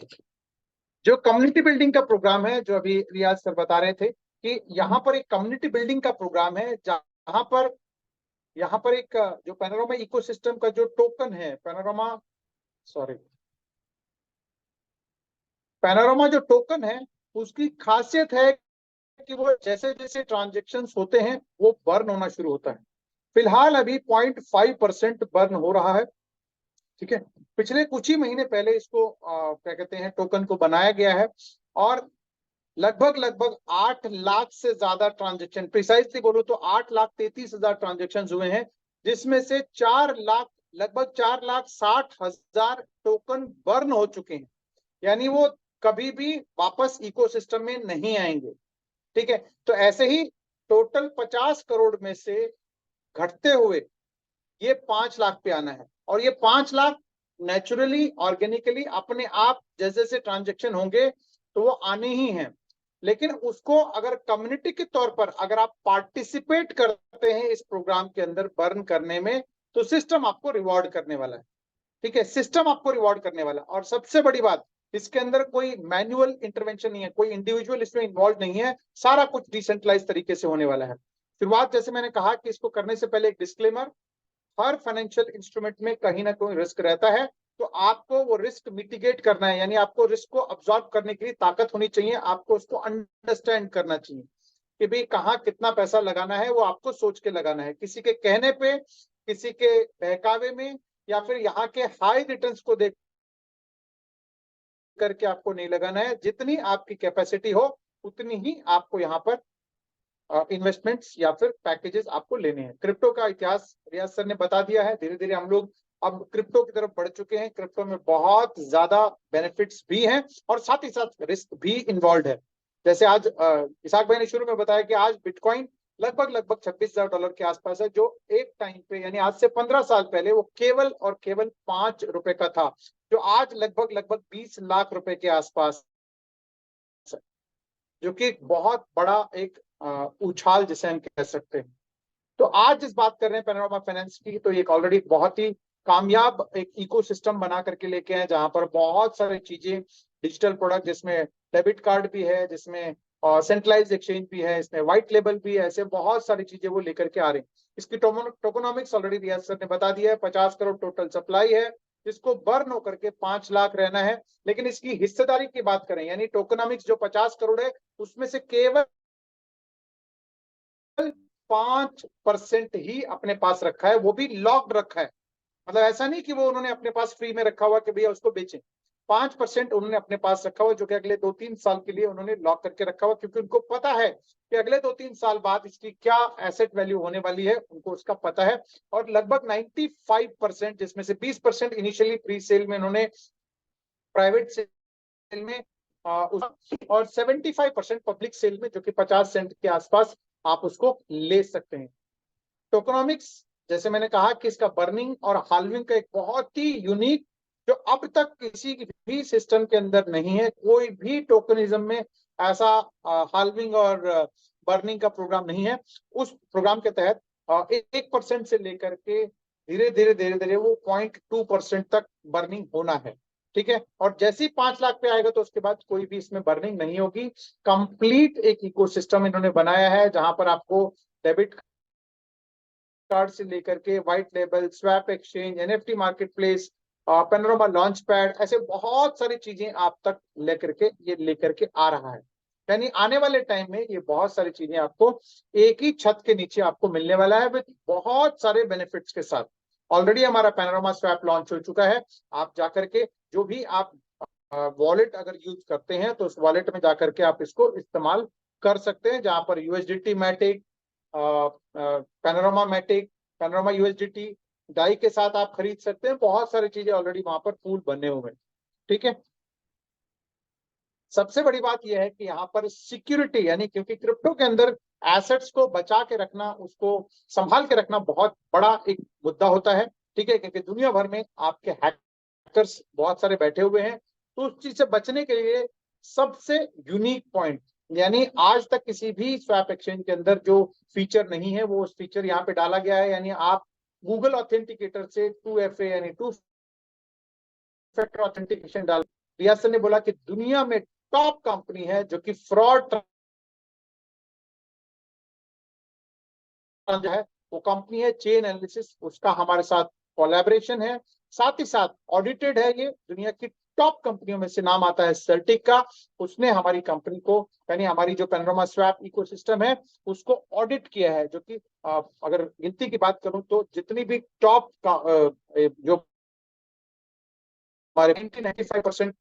जो कम्युनिटी बिल्डिंग का प्रोग्राम है, जो अभी रियाज सर बता रहे थे कि यहाँ पर एक कम्युनिटी बिल्डिंग का प्रोग्राम है, जहां पर यहाँ पर एक जो पैनोरामा इकोसिस्टम का जो टोकन है, पैनोरामा सॉरी, पैनोरामा जो टोकन है उसकी खासियत है कि वो जैसे जैसे ट्रांजेक्शन्स होते हैं वो बर्न होना शुरू होता है। फिलहाल अभी 0.5% बर्न हो रहा है, ठीक है। पिछले कुछ ही महीने पहले इसको क्या कहते हैं, टोकन को बनाया गया है और लगभग लगभग 8 लाख से ज्यादा ट्रांजेक्शन, प्रिसाइजली बोलो तो 8,33,000 ट्रांजेक्शन हुए हैं, जिसमें से 4 लाख, लगभग 4,60,000 टोकन बर्न हो चुके हैं, यानी वो कभी भी वापस इकोसिस्टम में नहीं आएंगे, ठीक है। तो ऐसे ही टोटल 50 करोड़ में से घटते हुए ये 5 लाख पे आना है, और ये 5 लाख नेचुरली ऑर्गेनिकली अपने आप जैसे जैसे ट्रांजेक्शन होंगे तो वो आने ही हैं। लेकिन उसको अगर कम्युनिटी के तौर पर अगर आप पार्टिसिपेट करते हैं इस प्रोग्राम के अंदर बर्न करने में, तो सिस्टम आपको रिवॉर्ड करने वाला है, ठीक है। सिस्टम आपको रिवॉर्ड करने वाला है। और सबसे बड़ी बात, इसके अंदर कोई मैनुअल इंटरवेंशन नहीं है, कोई इंडिविजुअल इसमें इन्वॉल्व नहीं है, सारा कुछ डिसेंट्रलाइज तरीके से होने वाला है। शुरुआत जैसे मैंने कहा कि इसको करने से पहले एक डिस्क्लेमर, हर फाइनेंशियल इंस्ट्रूमेंट में कहीं ना कहीं रिस्क रहता है, तो आपको वो रिस्क मिटिगेट करना है, यानी आपको रिस्क को अब्सॉर्ब करने के लिए ताकत होनी चाहिए, आपको उसको अंडरस्टैंड करना चाहिए कि भाई कहाँ कितना पैसा लगाना है, वो आपको सोच के लगाना है, किसी के कहने पे, किसी के बहकावे में, या फिर यहाँ के हाई रिटर्न्स को देख करके आपको नहीं लगाना है। जितनी आपकी कैपेसिटी हो उतनी ही आपको यहाँ पर इन्वेस्टमेंट्स या फिर पैकेजेस आपको लेने हैं। क्रिप्टो का इतिहास रियाज सर ने बता दिया है, धीरे धीरे हम लोग अब क्रिप्टो की तरफ बढ़ चुके हैं। क्रिप्टो में बहुत ज्यादा बेनिफिट्स भी हैं और साथ ही साथ रिस्क भी इन्वॉल्व है। जैसे आज इसाक भाई ने शुरू में बताया कि आज बिटकॉइन लगभग लगभग $26,000 के आसपास है, जो एक टाइम पे यानी आज से 15 साल पहले वो केवल और केवल ₹5 का था, जो आज लगभग लगभग 20 लाख रुपए के आसपास, जो कि बहुत बड़ा एक उछाल जिसे हम कह सकते हैं। तो आज जिस बात कर रहे हैं पैनोरामा फाइनेंस की, तो एक ऑलरेडी बहुत ही कामयाब एक इकोसिस्टम बना करके लेके आए, जहां पर बहुत सारी चीजें, डिजिटल प्रोडक्ट जिसमें डेबिट कार्ड भी है, जिसमें सेंट्रलाइज एक्सचेंज भी है, इसमें व्हाइट लेबल भी है, ऐसे बहुत सारी चीजें वो लेकर के आ रहे हैं। इसकी टोकोनॉमिक्स ऑलरेडी रियाज सर ने बता दिया है। 50 करोड़ टोटल सप्लाई है, जिसको बर्न होकर के 5 लाख रहना है। लेकिन इसकी हिस्सेदारी की बात करें, यानी टोकोनॉमिक्स जो 50 करोड़ है उसमें से केवल 5% ही अपने पास रखा है, वो भी लॉक्ड रखा है। मतलब ऐसा नहीं कि वो उन्होंने अपने पास फ्री में रखा हुआ कि भैया उसको बेचें। 5% उन्होंने अपने पास रखा हुआ, जो कि अगले 2-3 साल के लिए उन्होंने लॉक करके रखा हुआ, क्योंकि उनको पता है कि अगले 2-3 साल बाद इसकी क्या एसेट वैल्यू होने वाली है, उनको उसका पता है। और लगभग 95%, जिसमें से 20% इनिशियली प्री सेल में उन्होंने प्राइवेट सेल में और 75% पब्लिक सेल में, जो कि 50 सेंट के आसपास आप उसको ले सकते हैं। टोकोनॉमिक्स, जैसे मैंने कहा कि इसका बर्निंग और हाल्विंग का एक बहुत ही यूनिक, जो अब तक किसी भी सिस्टम के अंदर नहीं है, कोई भी टोकनिज्म में ऐसा हाल्विंग और बर्निंग का प्रोग्राम नहीं है। उस प्रोग्राम के तहत 1% से लेकर के धीरे धीरे धीरे धीरे वो 0.2% तक बर्निंग होना है, ठीक है। और जैसे ही 5 लाख पे आएगा तो उसके बाद कोई भी इसमें बर्निंग नहीं होगी। कंप्लीट एक इकोसिस्टम इन्होंने बनाया है, जहां पर आपको डेबिट कार्ड से लेकर के white label, swap exchange, NFT market place, panorama launch pad, ऐसे बहुत सारी चीजें आप तक लेकर के आ रहा है। यानी आने वाले टाइम में ये बहुत सारी चीजें आपको एक ही छत के नीचे आपको मिलने वाला है, विद बहुत सारे बेनिफिट्स के साथ। ऑलरेडी हमारा पैनोरामा स्वैप लॉन्च हो चुका है। आप जाकर के जो भी आप वॉलेट अगर यूज करते हैं तो उस वॉलेट में जाकर के आप इसको इस्तेमाल कर सकते हैं, जहां पर USDT Matic, Panorama Matic, Panorama USDT DAI के साथ आप खरीद सकते हैं। बहुत सारी चीजें ऑलरेडी वहां पर पूल बने हुए हैं, ठीक है। सबसे बड़ी बात यह है कि यहाँ पर सिक्योरिटी, यानी क्योंकि क्रिप्टो के अंदर एसेट्स को बचा के रखना, उसको संभाल के रखना बहुत बड़ा एक मुद्दा होता है, ठीक है, क्योंकि दुनिया भर में आपके हैकर्स बहुत सारे बैठे हुए हैं। तो उस चीज से बचने के लिए सबसे यूनिक पॉइंट, यानी आज तक किसी भी स्वैप एक्सचेंज के अंदर जो फीचर नहीं है, वो उस फीचर यहाँ पे डाला गया है। यानी आप गूगल ऑथेंटिकेटर से 2FA यानी 2 फैक्टर ऑथेंटिकेशन डाल। रियाज सर ने बोला कि दुनिया में टॉप कंपनी है जो कि फ्रॉड जो है वो कंपनी है चेन एनालिसिस, उसका हमारे साथ कोलैबोरेशन है। साथ ही साथ ऑडिटेड है, ये दुनिया की टॉप कंपनियों में से नाम आता है सर्टिक का। उसने हमारी कंपनी को, यानी हमारी जो पैनोरामा स्वैप इकोसिस्टम है उसको ऑडिट किया है, जो कि अगर गिनती की बात करूं तो जितनी भी टॉप जो हमारे 95%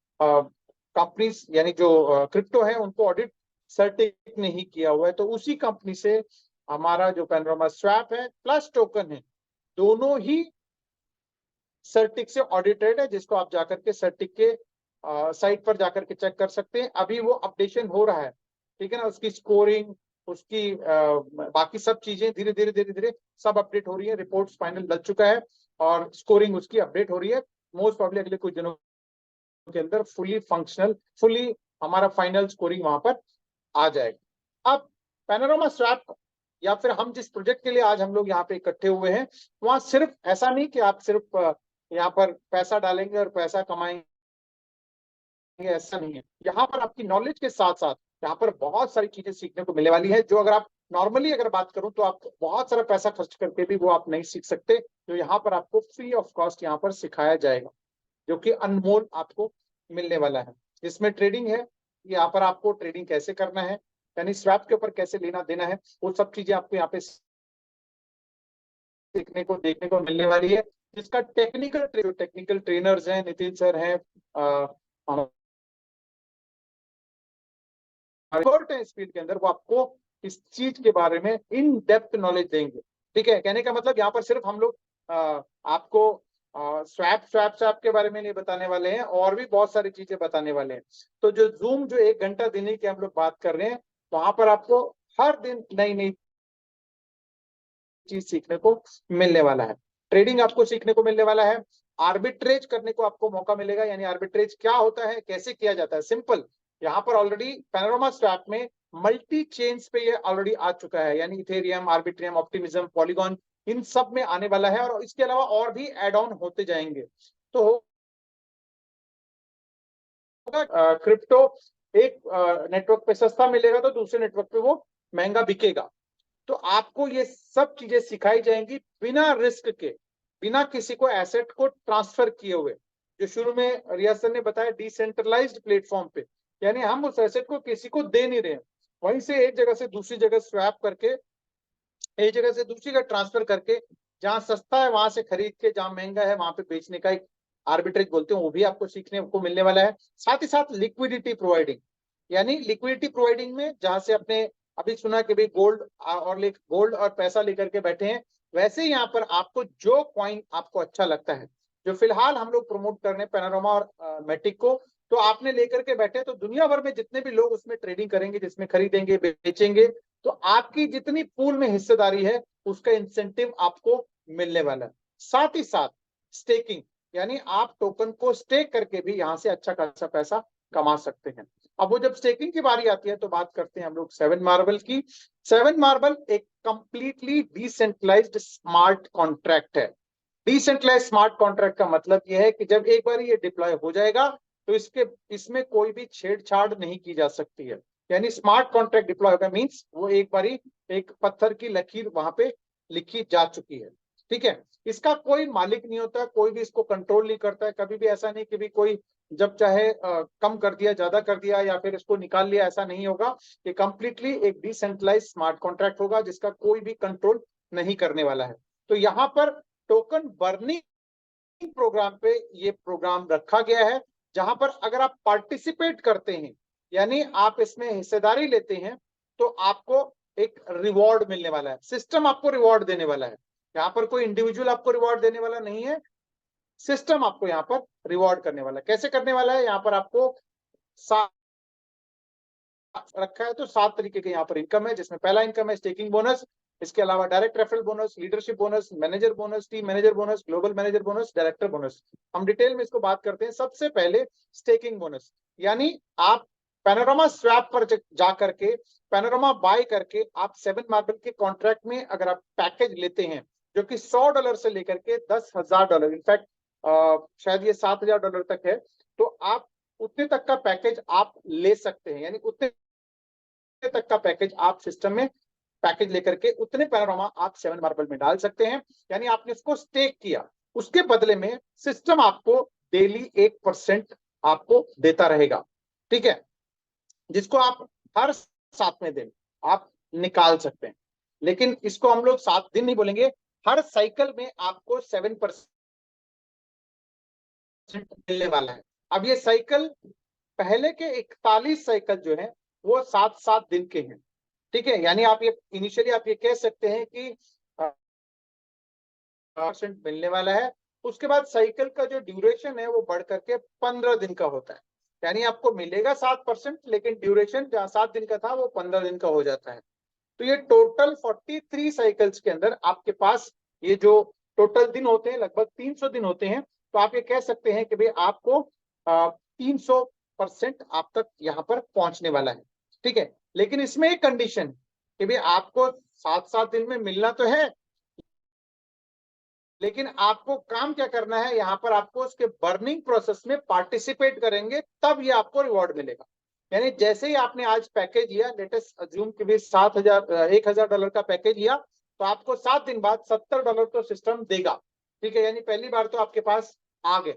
कंपनीज यानी जो क्रिप्टो है उनको ऑडिट सर्टिक ने ही किया हुआ है। तो उसी कंपनी से हमारा जो पैनोरामा स्वैप है प्लस टोकन है, दोनों ही सर्टिक से ऑडिटेड है, जिसको आप जाकर के सर्टिक के साइट पर जाकर के चेक कर सकते हैं। अभी वो अपडेशन हो रहा है, ठीक है ना, उसकी स्कोरिंग, उसकी बाकी सब चीजें धीरे धीरे सब अपडेट हो रही है। रिपोर्ट्स फाइनल लग चुका है और स्कोरिंग उसकी अपडेट हो रही है। मोस्ट प्रॉब्ली अगले कुछ दिनों के अंदर फुली फंक्शनल, फुली हमारा फाइनल स्कोरिंग वहां पर आ जाएगा। अब पैनोरामा स्वैप या फिर हम जिस प्रोजेक्ट के लिए आज हम लोग यहाँ पे इकट्ठे हुए हैं, वहां सिर्फ ऐसा नहीं कि आप सिर्फ यहाँ पर पैसा डालेंगे और पैसा कमाएंगे, ऐसा नहीं है। यहाँ पर आपकी नॉलेज के साथ साथ यहाँ पर बहुत सारी चीजें सीखने को मिलने वाली है, जो अगर आप नॉर्मली अगर बात करूं तो आप बहुत सारा पैसा खर्च करके भी वो आप नहीं सीख सकते, जो यहाँ पर आपको फ्री ऑफ कॉस्ट यहाँ पर सिखाया जाएगा, जो कि अनमोल आपको मिलने वाला है। जिसमें ट्रेडिंग है, यहाँ पर आपको ट्रेडिंग कैसे करना है, यानी स्वैप के ऊपर कैसे लेना देना है, वो सब चीजें आपको यहाँ पे सीखने को देखने को मिलने वाली है। जिसका टेक्निकल ट्रेनर्स हैं, नितिन सर हैं, एक्सपर्ट है इस फील्ड के अंदर, वो आपको इस चीज के बारे में इन डेप्थ नॉलेज देंगे। ठीक है, कहने का मतलब यहाँ पर सिर्फ हम लोग आपको स्वैप के बारे में नहीं बताने वाले हैं, और भी बहुत सारी चीजें बताने वाले हैं। तो जो जूम जो 1 घंटा देने की हम लोग बात कर रहे हैं, वहां पर आपको हर दिन नई नई चीज सीखने को मिलने वाला है। ट्रेडिंग आपको सीखने को मिलने वाला है, आर्बिट्रेज करने को आपको मौका मिलेगा, यानी आर्बिट्रेज क्या होता है, कैसे किया जाता है। सिंपल, यहाँ पर ऑलरेडी पैनोरामा स्वैप में मल्टी चेन्स पे ये ऑलरेडी आ चुका है, यानी इथेरियम, आर्बिट्रियम, ऑप्टिमिज्म, पॉलीगॉन, इन सब में आने वाला है, और इसके अलावा और भी एड ऑन होते जाएंगे। तो क्रिप्टो एक नेटवर्क पे सस्ता मिलेगा तो दूसरे नेटवर्क पे वो महंगा बिकेगा। तो आपको ये सब चीजें सिखाई जाएंगी बिना रिस्क के, बिना किसी को एसेट को ट्रांसफर किए हुए। जो शुरू में रियाज सर ने बताया, डिसेंट्रलाइज्ड प्लेटफॉर्म पे, यानी हम उस एसेट को किसी को दे नहीं रहे, वहीं से एक जगह से दूसरी जगह स्वैप करके, एक जगह से दूसरी जगह ट्रांसफर करके, जहां सस्ता है वहां से खरीद के जहां महंगा है वहां पे बेचने का एक आर्बिट्रेज बोलते हैं, वो भी आपको सीखने को मिलने वाला है। साथ ही साथ लिक्विडिटी प्रोवाइडिंग, यानी लिक्विडिटी प्रोवाइडिंग में जहां से अपने अभी सुना कि भाई गोल्ड और पैसा लेकर के बैठे हैं, वैसे ही यहाँ पर आपको जो कॉइन आपको अच्छा लगता है, जो फिलहाल हम लोग प्रमोट कर रहे हैं पैनोरामा और मैटिक को, तो आपने लेकर के बैठे, तो दुनिया भर में जितने भी लोग उसमें ट्रेडिंग करेंगे, जिसमें खरीदेंगे बेचेंगे, तो आपकी जितनी पूल में हिस्सेदारी है उसका इंसेंटिव आपको मिलने वाला है। साथ ही साथ स्टेकिंग, यानी आप टोकन को स्टेक करके भी यहाँ से अच्छा खासा पैसा कमा सकते हैं। अब वो जब स्टेकिंग की बारी आती है तो बात करते हैं हम लोग 7 मार्बल की। 7 मार्बल एक कंप्लीटली डिसेंट्रलाइज्ड स्मार्ट कॉन्ट्रैक्ट है। डिसेंट्रलाइज्ड स्मार्ट कॉन्ट्रैक्ट का मतलब यह है कि जब एक बार ये डिप्लॉय हो जाएगा तो इसमें कोई भी छेड़छाड़ नहीं की जा सकती है। यानी स्मार्ट कॉन्ट्रैक्ट डिप्लॉय होगा मींस वो एक बारी एक पत्थर की लकीर वहां पे लिखी जा चुकी है। ठीक है, इसका कोई मालिक नहीं होता, कोई भी इसको कंट्रोल नहीं करता है। कभी भी ऐसा नहीं कि भी कोई जब चाहे कम कर दिया, ज्यादा कर दिया या फिर इसको निकाल लिया, ऐसा नहीं होगा। ये कंप्लीटली एक डिसेंट्रलाइज्ड स्मार्ट कॉन्ट्रैक्ट होगा जिसका कोई भी कंट्रोल नहीं करने वाला है। तो यहाँ पर टोकन बर्निंग प्रोग्राम पे ये प्रोग्राम रखा गया है, जहां पर अगर आप पार्टिसिपेट करते हैं, यानी आप इसमें हिस्सेदारी लेते हैं, तो आपको एक रिवॉर्ड मिलने वाला है। सिस्टम आपको रिवॉर्ड देने वाला है, यहाँ पर कोई इंडिविजुअल आपको रिवॉर्ड देने वाला नहीं है, सिस्टम आपको यहाँ पर रिवॉर्ड करने वाला है। कैसे करने वाला है, यहाँ पर आपको रखा है तो 7 तरीके के यहाँ पर इनकम है, जिसमें पहला इनकम है स्टेकिंग बोनस, इसके अलावा direct referral bonus, leadership bonus, manager bonus, team manager bonus, global manager bonus, director bonus. हम डिटेल में इसको बात करते हैं। सबसे पहले स्टेकिंग बोनस, यानी आप पैनोरामा स्वैप पर जा करके, पैनोरामा बाय करके, आप 7 मार्बल के कॉन्ट्रैक्ट में अगर आप पैकेज लेते हैं, जो कि $100 से लेकर के $10,000, इनफैक्ट शायद ये $7,000 तक है, तो आप उतने तक का पैकेज आप ले सकते हैं। यानी उतने तक का पैकेज आप सिस्टम में पैकेज लेकर के उतने पैनोरामा आप 7 मार्बल में डाल सकते हैं। यानी आपने उसको स्टेक किया, उसके बदले में सिस्टम आपको डेली 1% आपको देता रहेगा, ठीक है, जिसको आप हर 7वें दिन आप निकाल सकते हैं। लेकिन इसको हम लोग 7 दिन नहीं बोलेंगे, हर साइकिल में आपको 7% मिलने वाला है। अब ये साइकिल पहले के 41 साइकिल जो है वो 7-7 दिन के हैं, ठीक है, यानी आप ये इनिशियली आप ये कह सकते हैं कि % मिलने वाला है। उसके बाद साइकिल का जो ड्यूरेशन है वो बढ़ करके 15 दिन का होता है, यानी आपको मिलेगा 7%, लेकिन ड्यूरेशन जहां 7 दिन का था वो 15 दिन का हो जाता है। तो ये टोटल 43 साइकिल्स के अंदर आपके पास ये जो टोटल दिन होते हैं लगभग 300 दिन होते हैं। तो आप ये कह सकते हैं कि भाई आपको 300% आप तक यहाँ पर पहुंचने वाला है, ठीक है। लेकिन इसमें एक कंडीशन कि भाई आपको 7-7 दिन में मिलना तो है, लेकिन आपको काम क्या करना है, यहाँ पर आपको उसके बर्निंग प्रोसेस में पार्टिसिपेट करेंगे तब ये आपको रिवॉर्ड मिलेगा। यानी जैसे ही आपने आज पैकेज लिया, लेटेस्ट अज्यूम कि भी $1,000 का पैकेज लिया, तो आपको 7 दिन बाद $70 तो सिस्टम देगा, ठीक है, यानी पहली बार तो आपके पास आ गए।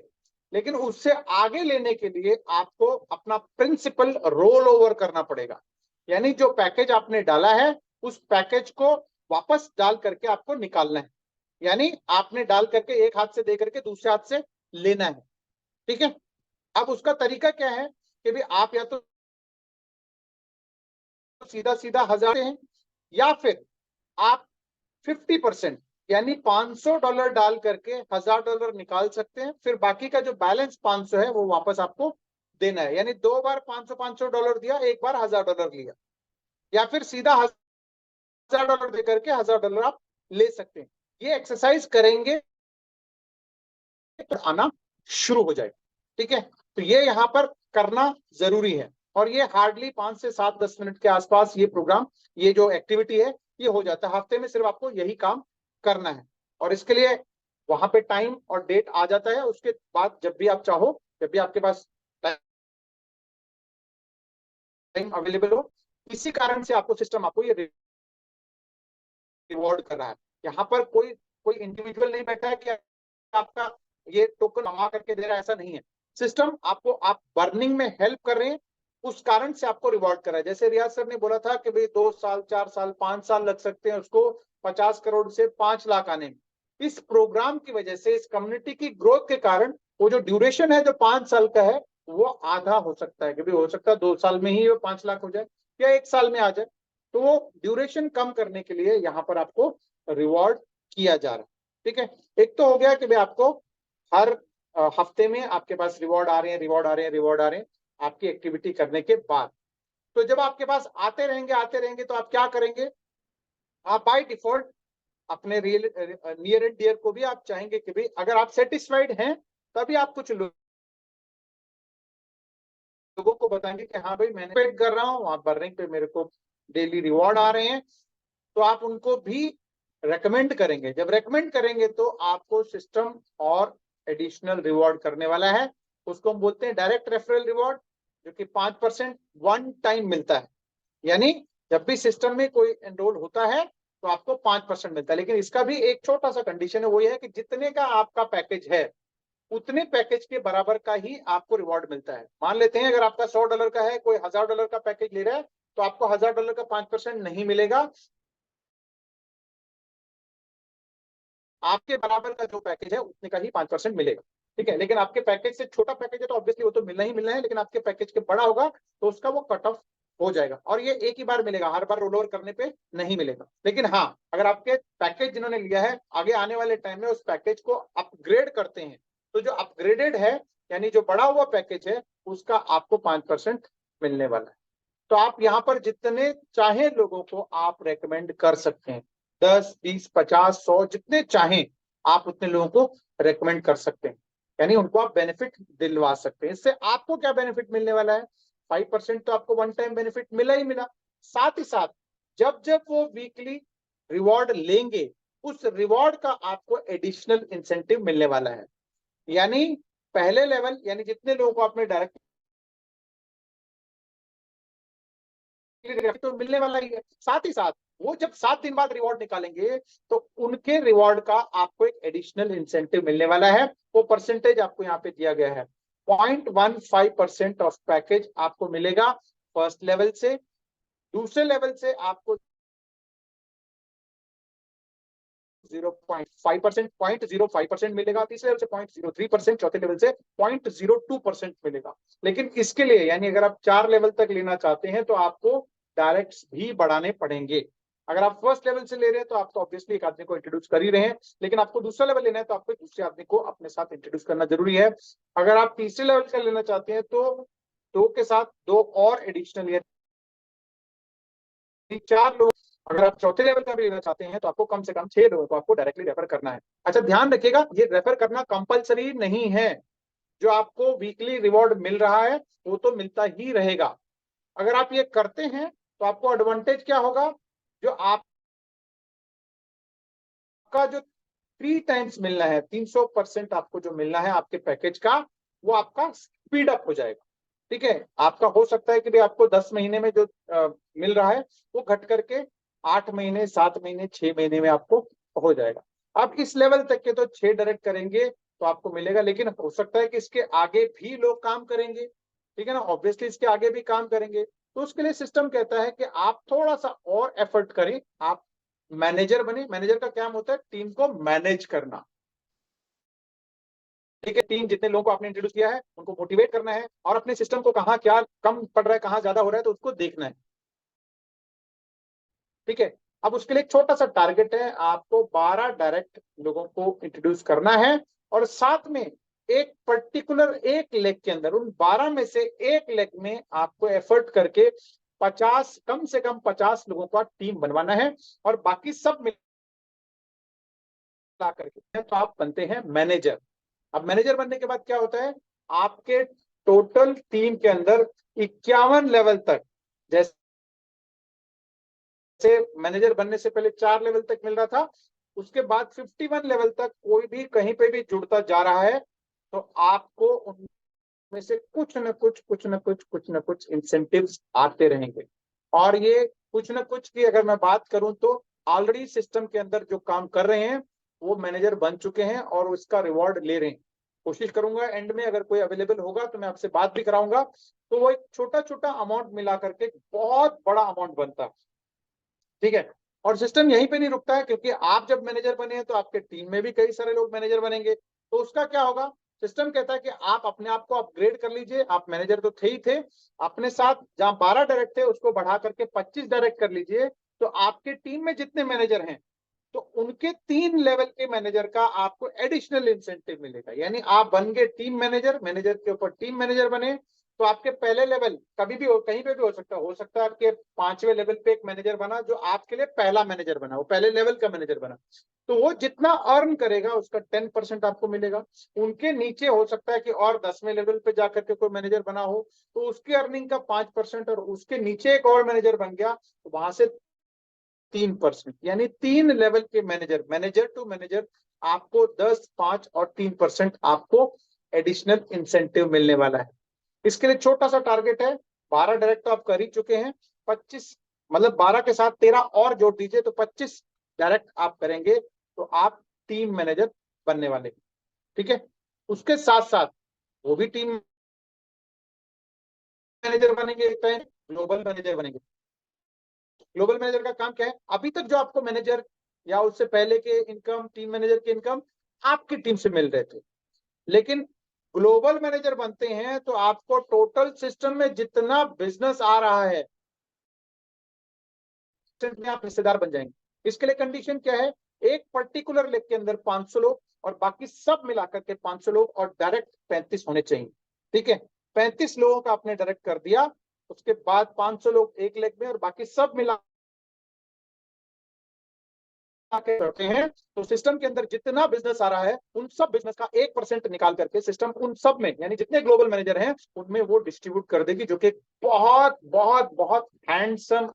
लेकिन उससे आगे लेने के लिए आपको अपना प्रिंसिपल रोल ओवर करना पड़ेगा, यानी जो पैकेज आपने डाला है उस पैकेज को वापस डाल करके आपको निकालना है, यानी आपने डाल करके एक हाथ से दे करके दूसरे हाथ से लेना है, ठीक है। अब उसका तरीका क्या है कि भी आप या तो सीधा सीधा 1000 हैं, या फिर आप 50% यानी $500 डाल करके $1000 निकाल सकते हैं, फिर बाकी का जो बैलेंस 500 है वो वापस आपको देना है, यानी 2 बार $500 दिया, एक बार $1000 लिया, या फिर सीधा $1000 दे करके $1000 आप ले सकते हैं। ये एक्सरसाइज करेंगे तो आना शुरू हो जाएगा, ठीक है। तो ये यहाँ पर करना जरूरी है, और ये हार्डली 5 से 7-10 मिनट के आसपास ये प्रोग्राम, ये जो एक्टिविटी है ये हो जाता है। हफ्ते में सिर्फ आपको यही काम करना है, और इसके लिए वहां पे टाइम और डेट आ जाता है। उसके बाद जब भी आप चाहो, जब भी आपके पास टाइम अवेलेबल हो, इसी कारण से आपको सिस्टम आपको ये रिवॉर्ड कर रहा है। यहाँ पर कोई कोई इंडिविजुअल नहीं बैठा है कि आपका ये टोकन जमा करके दे रहा है, ऐसा नहीं है। सिस्टम आपको, आप बर्निंग में हेल्प कर रहे हैं, उस कारण से आपको रिवॉर्ड कर रहा है। जैसे रियाज सर ने बोला था कि भाई 2 साल 4 साल 5 साल लग सकते हैं उसको 50 करोड़ से 5 लाख आने में। इस प्रोग्राम की वजह से, इस कम्युनिटी की ग्रोथ के कारण वो जो ड्यूरेशन है जो 5 साल का है वो आधा हो सकता है, कि भाई हो सकता है 2 साल में ही वो 5 लाख हो जाए या 1 साल में आ जाए। तो वो ड्यूरेशन कम करने के लिए यहाँ पर आपको रिवॉर्ड किया जा रहा है, ठीक है। एक तो हो गया कि भाई आपको हर हफ्ते में आपके पास रिवॉर्ड आ रहे हैं, रिवॉर्ड आ रहे हैं, रिवॉर्ड आ रहे हैं आपकी एक्टिविटी करने के बाद। तो जब आपके पास आते रहेंगे तो आप क्या करेंगे, आप बाय डिफॉल्ट अपने रियल नियर एंड डियर को भी आप चाहेंगे कि भाई अगर आप सेटिस्फाइड हैं तभी आप कुछ लोगों को बताएंगे कि हाँ भाई मैंने पेड कर रहा हूँ, वहां बर्निंग पे मेरे को डेली रिवॉर्ड आ रहे हैं, तो आप उनको भी रेकमेंड करेंगे। जब रेकमेंड करेंगे तो आपको सिस्टम और एडिशनल रिवॉर्ड करने वाला है, उसको हम बोलते हैं डायरेक्ट रेफरल रिवॉर्ड, जो कि 5% वन टाइम मिलता है। यानी जब भी सिस्टम में कोई एनरोल होता है तो आपको 5% मिलता है। लेकिन इसका भी एक छोटा सा कंडीशन है, वो ये है कि जितने का आपका पैकेज है उतने पैकेज के बराबर का ही आपको रिवॉर्ड मिलता है। मान लेते हैं अगर आपका $100 का है, कोई $1000 का पैकेज ले रहा है, तो आपको $1000 का 5% नहीं मिलेगा, आपके बराबर का जो पैकेज है उतने का ही 5% मिलेगा, ठीक है। लेकिन आपके पैकेज से छोटा पैकेज है तो ऑब्वियसली वो तो मिलना ही मिलना है, लेकिन आपके पैकेज के बड़ा होगा तो उसका वो कट ऑफ हो जाएगा, और ये एक ही बार मिलेगा, हर बार रोल ओवर करने पे नहीं मिलेगा। लेकिन हाँ, अगर आपके पैकेज जिन्होंने लिया है आगे आने वाले टाइम में उस पैकेज को अपग्रेड करते हैं, तो जो अपग्रेडेड है यानी जो बड़ा हुआ पैकेज है उसका आपको 5% मिलने वाला है। तो आप यहाँ पर जितने चाहे लोगों को आप रेकमेंड कर सकते हैं, 10, 20, 50, 100 जितने चाहें आप उतने लोगों को रेकमेंड कर सकते हैं, यानी उनको आप बेनिफिट दिलवा सकते हैं। इससे आपको क्या बेनिफिट मिलने वाला है, 5% तो आपको वन टाइम बेनिफिट मिला ही मिला, साथ ही साथ जब जब वो वीकली रिवॉर्ड लेंगे उस रिवॉर्ड का आपको एडिशनल इंसेंटिव मिलने वाला है। यानी पहले लेवल, यानी जितने लोगों को आपने डायरेक्ट तो मिलने वाला ही है, साथ ही साथ वो जब 7 दिन बाद रिवॉर्ड निकालेंगे तो उनके रिवॉर्ड का आपको एक एडिशनल इंसेंटिव मिलने वाला है। वो परसेंटेज आपको यहाँ पे दिया गया है, 0.15% ऑफ पैकेज आपको मिलेगा फर्स्ट लेवल से। दूसरे लेवल से आपको 0.5%, 0.05% मिलेगा। तीसरे लेवल से 0.03%, चौथे लेवल से 0.02% मिलेगा। लेकिन इसके लिए यानी अगर आप 4 लेवल तक लेना चाहते हैं तो आपको डायरेक्ट्स भी बढ़ाने पड़ेंगे। अगर आप फर्स्ट लेवल से ले रहे हैं तो आप तो ऑब्वियसली एक आदमी को इंट्रोड्यूस कर ही रहे हैं, लेकिन आपको दूसरा लेवल लेना है तो आपको दूसरे आदमी को अपने साथ इंट्रोड्यूस करना जरूरी है। अगर आप तीसरे लेवल का लेना चाहते हैं तो 2 के साथ 2 और एडिशनल, यानी 4 लोग। अगर आप चौथे लेवल का भी लेना चाहते हैं तो आपको कम से कम 6 लोगों को आपको डायरेक्टली रेफर करना है। अच्छा ध्यान रखिएगा, ये रेफर करना कंपलसरी नहीं है। जो आपको वीकली रिवॉर्ड मिल रहा है वो तो मिलता ही रहेगा। अगर आप ये करते हैं तो आपको एडवांटेज क्या होगा, जो आपका जो 3 टाइम्स मिलना है, 300% आपको जो मिलना है आपके पैकेज का, वो आपका स्पीड अप हो जाएगा। ठीक है, आपका हो सकता है कि भी आपको 10 महीने में जो मिल रहा है वो घट करके 8 महीने, 7 महीने, 6 महीने में आपको हो जाएगा। अब इस लेवल तक के तो 6 डायरेक्ट करेंगे तो आपको मिलेगा, लेकिन हो सकता है कि इसके आगे भी लोग काम करेंगे। ठीक है ना, ऑब्वियसली इसके आगे भी काम करेंगे, तो उसके लिए सिस्टम कहता है कि आप थोड़ा सा और एफर्ट करें, आप मैनेजर बने। मैनेजर का काम होता है टीम को मैनेज करना। ठीक है, टीम जितने लोगों को आपने इंट्रोड्यूस किया है उनको मोटिवेट करना है और अपने सिस्टम को कहाँ क्या कम पड़ रहा है, कहाँ ज्यादा हो रहा है, तो उसको देखना है। ठीक है, अब उसके लिए एक छोटा सा टारगेट है, आपको 12 डायरेक्ट लोगों को इंट्रोड्यूस करना है और साथ में एक पर्टिकुलर एक लेग के अंदर उन 12 में से एक लेग में आपको एफर्ट करके 50, कम से कम 50 लोगों का टीम बनवाना है और बाकी सब मिला करके तो आप बनते हैं मैनेजर। अब मैनेजर बनने के बाद क्या होता है, आपके टोटल टीम के अंदर 51 लेवल तक, जैसे मैनेजर बनने से पहले 4 लेवल तक मिल रहा था, उसके बाद 51 लेवल तक कोई भी कहीं पे भी जुड़ता जा रहा है तो आपको उनमें से कुछ न कुछ इंसेंटिव्स आते रहेंगे। और ये कुछ न कुछ की अगर मैं बात करूं तो ऑलरेडी सिस्टम के अंदर जो काम कर रहे हैं वो मैनेजर बन चुके हैं और उसका रिवॉर्ड ले रहे हैं। कोशिश करूंगा एंड में अगर कोई अवेलेबल होगा तो मैं आपसे बात भी कराऊंगा, तो वो एक छोटा छोटा अमाउंट मिला करके बहुत बड़ा अमाउंट बनता है। ठीक है, और सिस्टम यहीं पे नहीं रुकता है, क्योंकि आप जब मैनेजर बने हैं तो आपके टीम में भी कई सारे लोग मैनेजर बनेंगे। तो उसका क्या होगा, सिस्टम कहता है कि आप अपने आप को अपग्रेड कर लीजिए। आप मैनेजर तो थे ही थे, अपने साथ जहां 12 डायरेक्ट थे उसको बढ़ा करके 25 डायरेक्ट कर लीजिए, तो आपके टीम में जितने मैनेजर हैं तो उनके 3 लेवल के मैनेजर का आपको एडिशनल इंसेंटिव मिलेगा। यानी आप बन गए टीम मैनेजर, मैनेजर के ऊपर टीम मैनेजर बने, तो आपके पहले लेवल कभी भी कहीं पे भी हो सकता है आपके 5वें लेवल पे एक मैनेजर बना जो आपके लिए पहला मैनेजर बना, वो पहले लेवल का मैनेजर बना, तो वो जितना अर्न करेगा उसका 10% आपको मिलेगा। उनके नीचे हो सकता है कि और 10वें लेवल पे जाकर के कोई मैनेजर बना हो तो उसकी अर्निंग का 5%, और उसके नीचे एक और मैनेजर बन गया तो वहां से 3%, यानी 3 लेवल के मैनेजर, मैनेजर टू मैनेजर, आपको 10, 5 और 3% आपको एडिशनल इंसेंटिव मिलने वाला है। इसके लिए छोटा सा टारगेट है, 12 डायरेक्ट तो आप कर ही चुके हैं, 25 मतलब 12 के साथ 13 और जोड़ दीजिए तो 25 डायरेक्ट आप करेंगे तो आप टीम मैनेजर बनने वाले। ठीक है, उसके साथ साथ वो भी टीम मैनेजर बनेंगे, ग्लोबल मैनेजर बनेंगे। ग्लोबल मैनेजर का काम क्या है, अभी तक जो आपको मैनेजर या उससे पहले के इनकम, टीम मैनेजर के इनकम आपकी टीम से मिल रहे थे, लेकिन ग्लोबल मैनेजर बनते हैं तो आपको टोटल सिस्टम में जितना बिजनेस आ रहा है में आप हिस्सेदार बन जाएंगे। इसके लिए कंडीशन क्या है, एक पर्टिकुलर लेग के अंदर 500 लोग और बाकी सब मिलाकर के 500 लोग और डायरेक्ट 35 होने चाहिए। ठीक है, 35 लोगों का आपने डायरेक्ट कर दिया, उसके बाद 500 लोग एक लेग में और बाकी सब मिला करते हैं, तो सिस्टम के अंदर जितना बिजनेस आ रहा है उन सब बिजनेस का 1% निकाल करके सिस्टम उन सब में, यानी जितने ग्लोबल मैनेजर हैं उनमें वो डिस्ट्रीब्यूट कर देगी, जो कि बहुत बहुत बहुत हैंडसम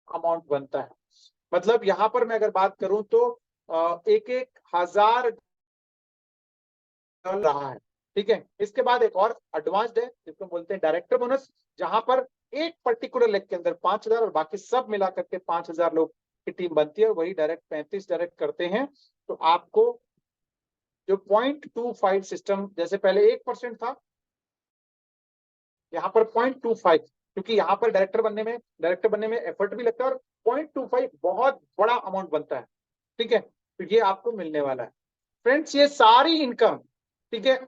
अमाउंट बनता है। मतलब यहां पर मैं अगर बात करूं तो 1,000 रहा है। ठीक है, इसके बाद एक और एडवांस्ड है जिसको बोलते हैं डायरेक्टर बोनस, जहां पर एक पर्टिकुलर लेग के अंदर 5,000 और बाकी सब मिला करके 5,000 लोग की टीम बनती है, और वही डायरेक्ट 35 डायरेक्ट करते हैं। तो आपको जो 0.25 सिस्टम, जैसे पहले 1% था, यहाँ पर 0.25, क्योंकि यहाँ पर डायरेक्टर बनने में एफर्ट भी लगता है, और 0.25 बहुत बड़ा अमाउंट बनता है। ठीक है, तो ये आपको मिलने वाला है फ्रेंड्स। ये सारी इनकम, ठीक है,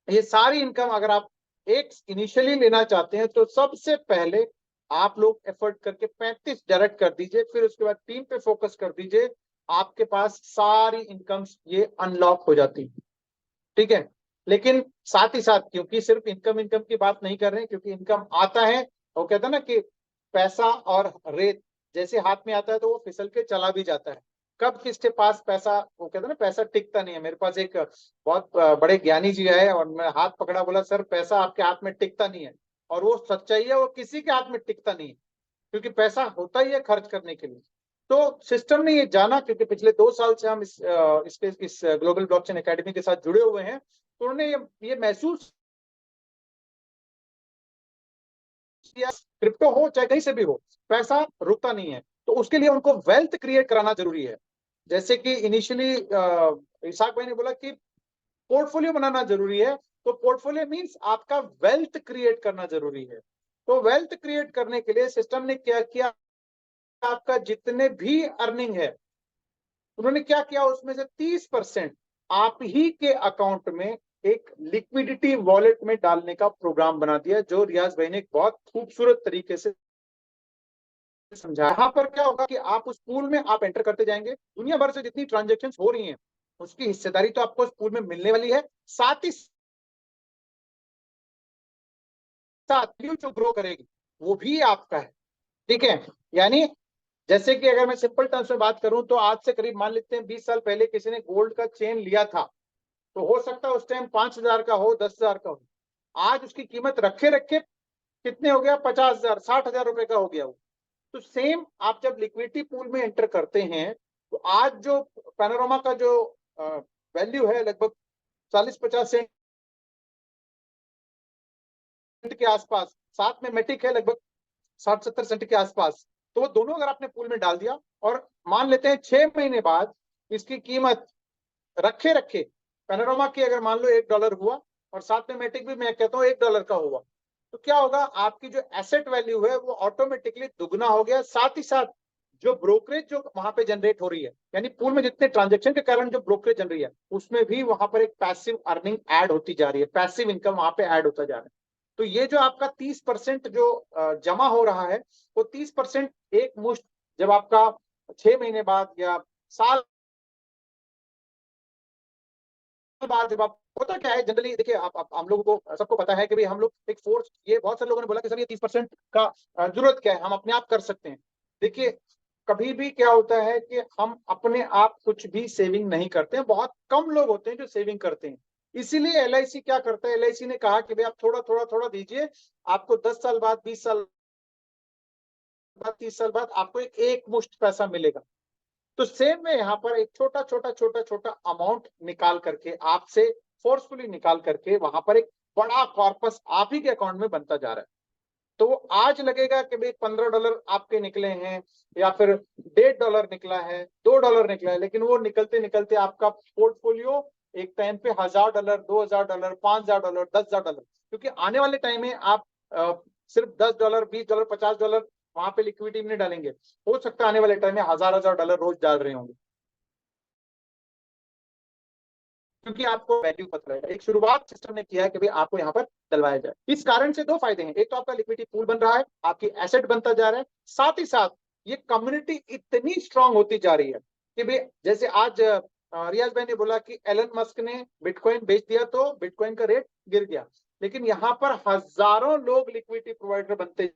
ये सारी इनकम अगर आप एक इनिशियली लेना चाहते हैं तो सबसे पहले आप लोग एफर्ट करके 35 डायरेक्ट कर दीजिए, फिर उसके बाद टीम पे फोकस कर दीजिए, आपके पास सारी इनकम्स ये अनलॉक हो जाती है। ठीक है, लेकिन साथ ही साथ, क्योंकि सिर्फ इनकम की बात नहीं कर रहे हैं, क्योंकि इनकम आता है, वो कहता है ना कि पैसा और रेत जैसे हाथ में आता है तो वो फिसल के चला भी जाता है। कब किसके पास पैसा, वो कहते हैं ना पैसा टिकता नहीं है। मेरे पास एक बहुत बड़े ज्ञानी जी आए और मैं हाथ पकड़ा, बोला सर पैसा आपके हाथ में टिकता नहीं है। और वो सच्चाई है, वो किसी के हाथ में टिकता नहीं है, क्योंकि पैसा होता ही है खर्च करने के लिए। तो सिस्टम ने ये जाना, क्योंकि पिछले 2 साल से हम इस ग्लोबल ब्लॉकचेन एकेडमी के साथ जुड़े हुए हैं, तो उन्होंने ये महसूस किया, क्रिप्टो हो चाहे कहीं से भी हो, पैसा रुकता नहीं है। तो उसके लिए उनको वेल्थ क्रिएट कराना जरूरी है। जैसे कि इनिशियली इसाक भाई ने बोला कि पोर्टफोलियो बनाना जरूरी है, तो पोर्टफोलियो मींस आपका वेल्थ क्रिएट करना जरूरी है। तो वेल्थ क्रिएट करने के लिए सिस्टम ने क्या किया, आपका जितने भी अर्निंग है, उन्होंने क्या किया, उसमें से 30% आप ही के अकाउंट में एक लिक्विडिटी वॉलेट में डालने का प्रोग्राम बना दिया, जो रियाज भाई ने एक बहुत खूबसूरत तरीके से समझा। यहाँ पर क्या होगा कि आप उस पूल में आप एंटर करते जाएंगे, दुनिया भर से जितनी ट्रांजेक्शन हो रही हैं उसकी हिस्सेदारी तो आपको उस पूल में मिलने वाली है, साथ ही साथ जो ग्रो करेगी वो भी आपका है। ठीक है, यानी जैसे कि अगर मैं सिंपल टर्म्स में बात करूं, तो आज से करीब मान लेते हैं 20 साल पहले किसी ने गोल्ड का चेन लिया था, तो हो सकता है उस टाइम 5,000 का हो, 10,000 का हो। आज उसकी कीमत रखे रखे कितने हो गया, 50,000 60,000 रुपए का हो गया वो। तो सेम आप जब लिक्विडिटी पूल में एंटर करते हैं, तो आज जो पैनोरामा का जो वैल्यू है लगभग 40-50 सेंट के आसपास, साथ में मेटिक है लगभग 60-70 सेंट के आसपास, तो वो दोनों अगर आपने पूल में डाल दिया, और मान लेते हैं 6 महीने बाद इसकी कीमत रखे रखे पैनोरामा की अगर मान लो $1 हुआ, और साथ में मेटिक भी मैं कहता हूँ $1 का हुआ, तो क्या होगा, आपकी जो एसेट वैल्यू है वो ऑटोमेटिकली दुगना हो गया। साथ ही साथ जो ब्रोकरेज जो वहां पे जनरेट हो रही है, यानी पूल में जितने ट्रांजेक्शन के कारण जो ब्रोकरेज जन रही है, उसमें भी वहां पर एक पैसिव अर्निंग ऐड होती जा रही है, पैसिव इनकम वहां पे ऐड होता जा रहा है। तो ये जो आपका 30% जो जमा हो रहा है, वो 30% एक मुश्त जब आपका 6 महीने बाद या साल बाद, जब आप, होता क्या है जनरली, देखिए आप हम लोगों को सबको पता है कि भाई हम लोग एक फोर्स, ये बहुत सारे लोगों ने बोला कि सर ये 30% का जरूरत क्या है, हम अपने आप कर सकते हैं। देखिए कभी भी क्या होता है कि हम अपने आप कुछ भी सेविंग नहीं करते हैं, बहुत कम लोग होते हैं जो सेविंग करते हैं। इसीलिए LIC क्या करता है, LIC ने कहा कि भाई आप थोड़ा थोड़ा थोड़ा दीजिए, आपको 10 साल बाद, 20 साल बाद, 30 साल बाद आपको एक मुश्त पैसा मिलेगा। तो सेम में यहाँ पर एक छोटा छोटा छोटा छोटा अमाउंट निकाल करके, आपसे फोर्सफुली निकाल करके, वहां पर एक बड़ा कॉर्पस आप ही के अकाउंट में बनता जा रहा है। तो वो आज लगेगा कि भाई $15 आपके निकले हैं, या फिर $1.5 निकला है, $2 निकला है, लेकिन वो निकलते निकलते आपका पोर्टफोलियो एक टाइम पे $1,000, $2,000, $5,000, $10,000, क्योंकि आने वाले टाइम में आप सिर्फ $10, $20, $50 वहां पे लिक्विडिटी में डालेंगे, हो सकता है आने वाले टाइम में $1,000 रोज डाल रहे होंगे, क्योंकि आपको वैल्यू पता रहेगा। एक शुरुआत सिस्टम ने किया है कि भाई आपको यहाँ पर डलवाया जाए। इस कारण से 2 फायदे हैं, एक तो आपका लिक्विडिटी पूल बन रहा है, आपकी एसेट बनता जा रहा है, साथ ही साथ ये कम्युनिटी इतनी स्ट्रांग होती जा रही है कि भाई जैसे आज रियाज भाई ने बोला कि एलन मस्क ने बिटकॉइन बेच दिया तो बिटकॉइन का रेट गिर गया, लेकिन यहाँ पर हजारों लोग लिक्विडिटी प्रोवाइडर बनते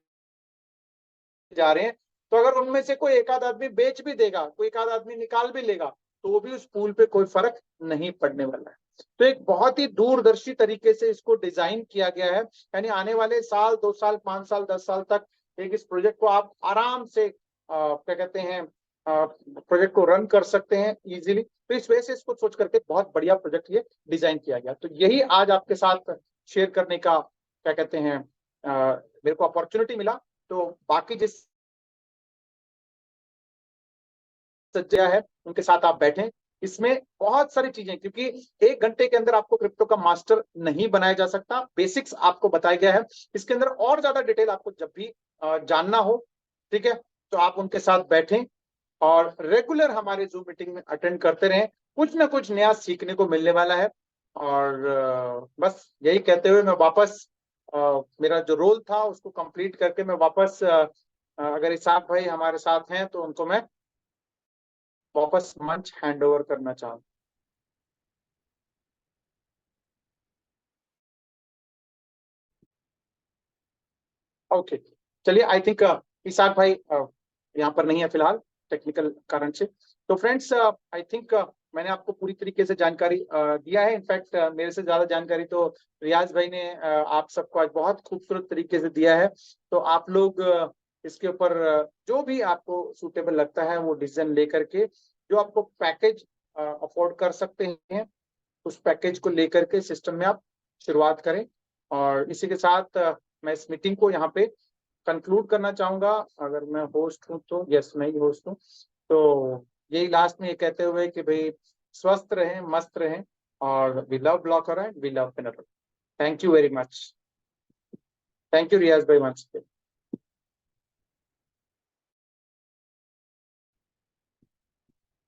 जा रहे हैं। तो अगर उनमें से कोई एक आध आदमी बेच भी देगा, कोई एक आध आदमी निकाल भी लेगा, तो वो भी उस पूल पे कोई फर्क नहीं पड़ने वाला है। तो एक बहुत ही दूरदर्शी तरीके से इसको डिजाइन किया गया है, यानी आने वाले साल, 2 साल, 5 साल, 10 साल तक एक इस प्रोजेक्ट को आप आराम से क्या कहते हैं, प्रोजेक्ट को रन कर सकते हैं इजीली। तो इस वजह से इसको सोच करके बहुत बढ़िया प्रोजेक्ट ये डिजाइन किया गया। तो यही आज आपके साथ शेयर करने का क्या कहते हैं मेरे को अपॉर्चुनिटी मिला तो बाकी जिस सज्जा है उनके साथ आप बैठें। इसमें बहुत सारी चीजें, क्योंकि 1 घंटे के अंदर आपको क्रिप्टो का मास्टर नहीं बनाया जा सकता, बेसिक्स आपको बताया गया है। इसके अंदर और ज्यादा डिटेल आपको जब भी जानना हो, ठीक है, तो आप उनके साथ बैठें और रेगुलर हमारे जूम मीटिंग में अटेंड करते रहें। कुछ ना कुछ नया सीखने को मिलने वाला है। और बस यही कहते हुए मैं वापस मेरा जो रोल था उसको कंप्लीट करके मैं वापस अगर इसाक भाई हमारे साथ हैं तो उनको मैं वापस मंच हैंड ओवर करना चाहूँ। ओके, चलिए, आई थिंक इसाक भाई यहाँ पर नहीं है फिलहाल टेक्निकल कारण से। तो फ्रेंड्स, आई थिंक मैंने आपको पूरी तरीके से जानकारी दिया है। इनफैक्ट मेरे से ज्यादा जानकारी तो रियाज भाई ने आप सबको आज बहुत खूबसूरत तरीके से दिया है। तो आप लोग इसके ऊपर जो भी आपको सूटेबल लगता है वो डिसीजन लेकर के जो आपको पैकेज अफोर्ड कर सकते हैं उस पैकेज को लेकर के सिस्टम में आप शुरुआत करें। और इसी के साथ मैं इस मीटिंग को यहाँ पे कंक्लूड करना चाहूंगा। अगर मैं होस्ट हूँ तो, यस मैं ही होस्ट हूँ, तो यही लास्ट में ये कहते हुए कि भाई स्वस्थ रहें, मस्त रहें, और we love blocker and we love pinner. Thank you very much. Thank you Riyaz भाई, once again.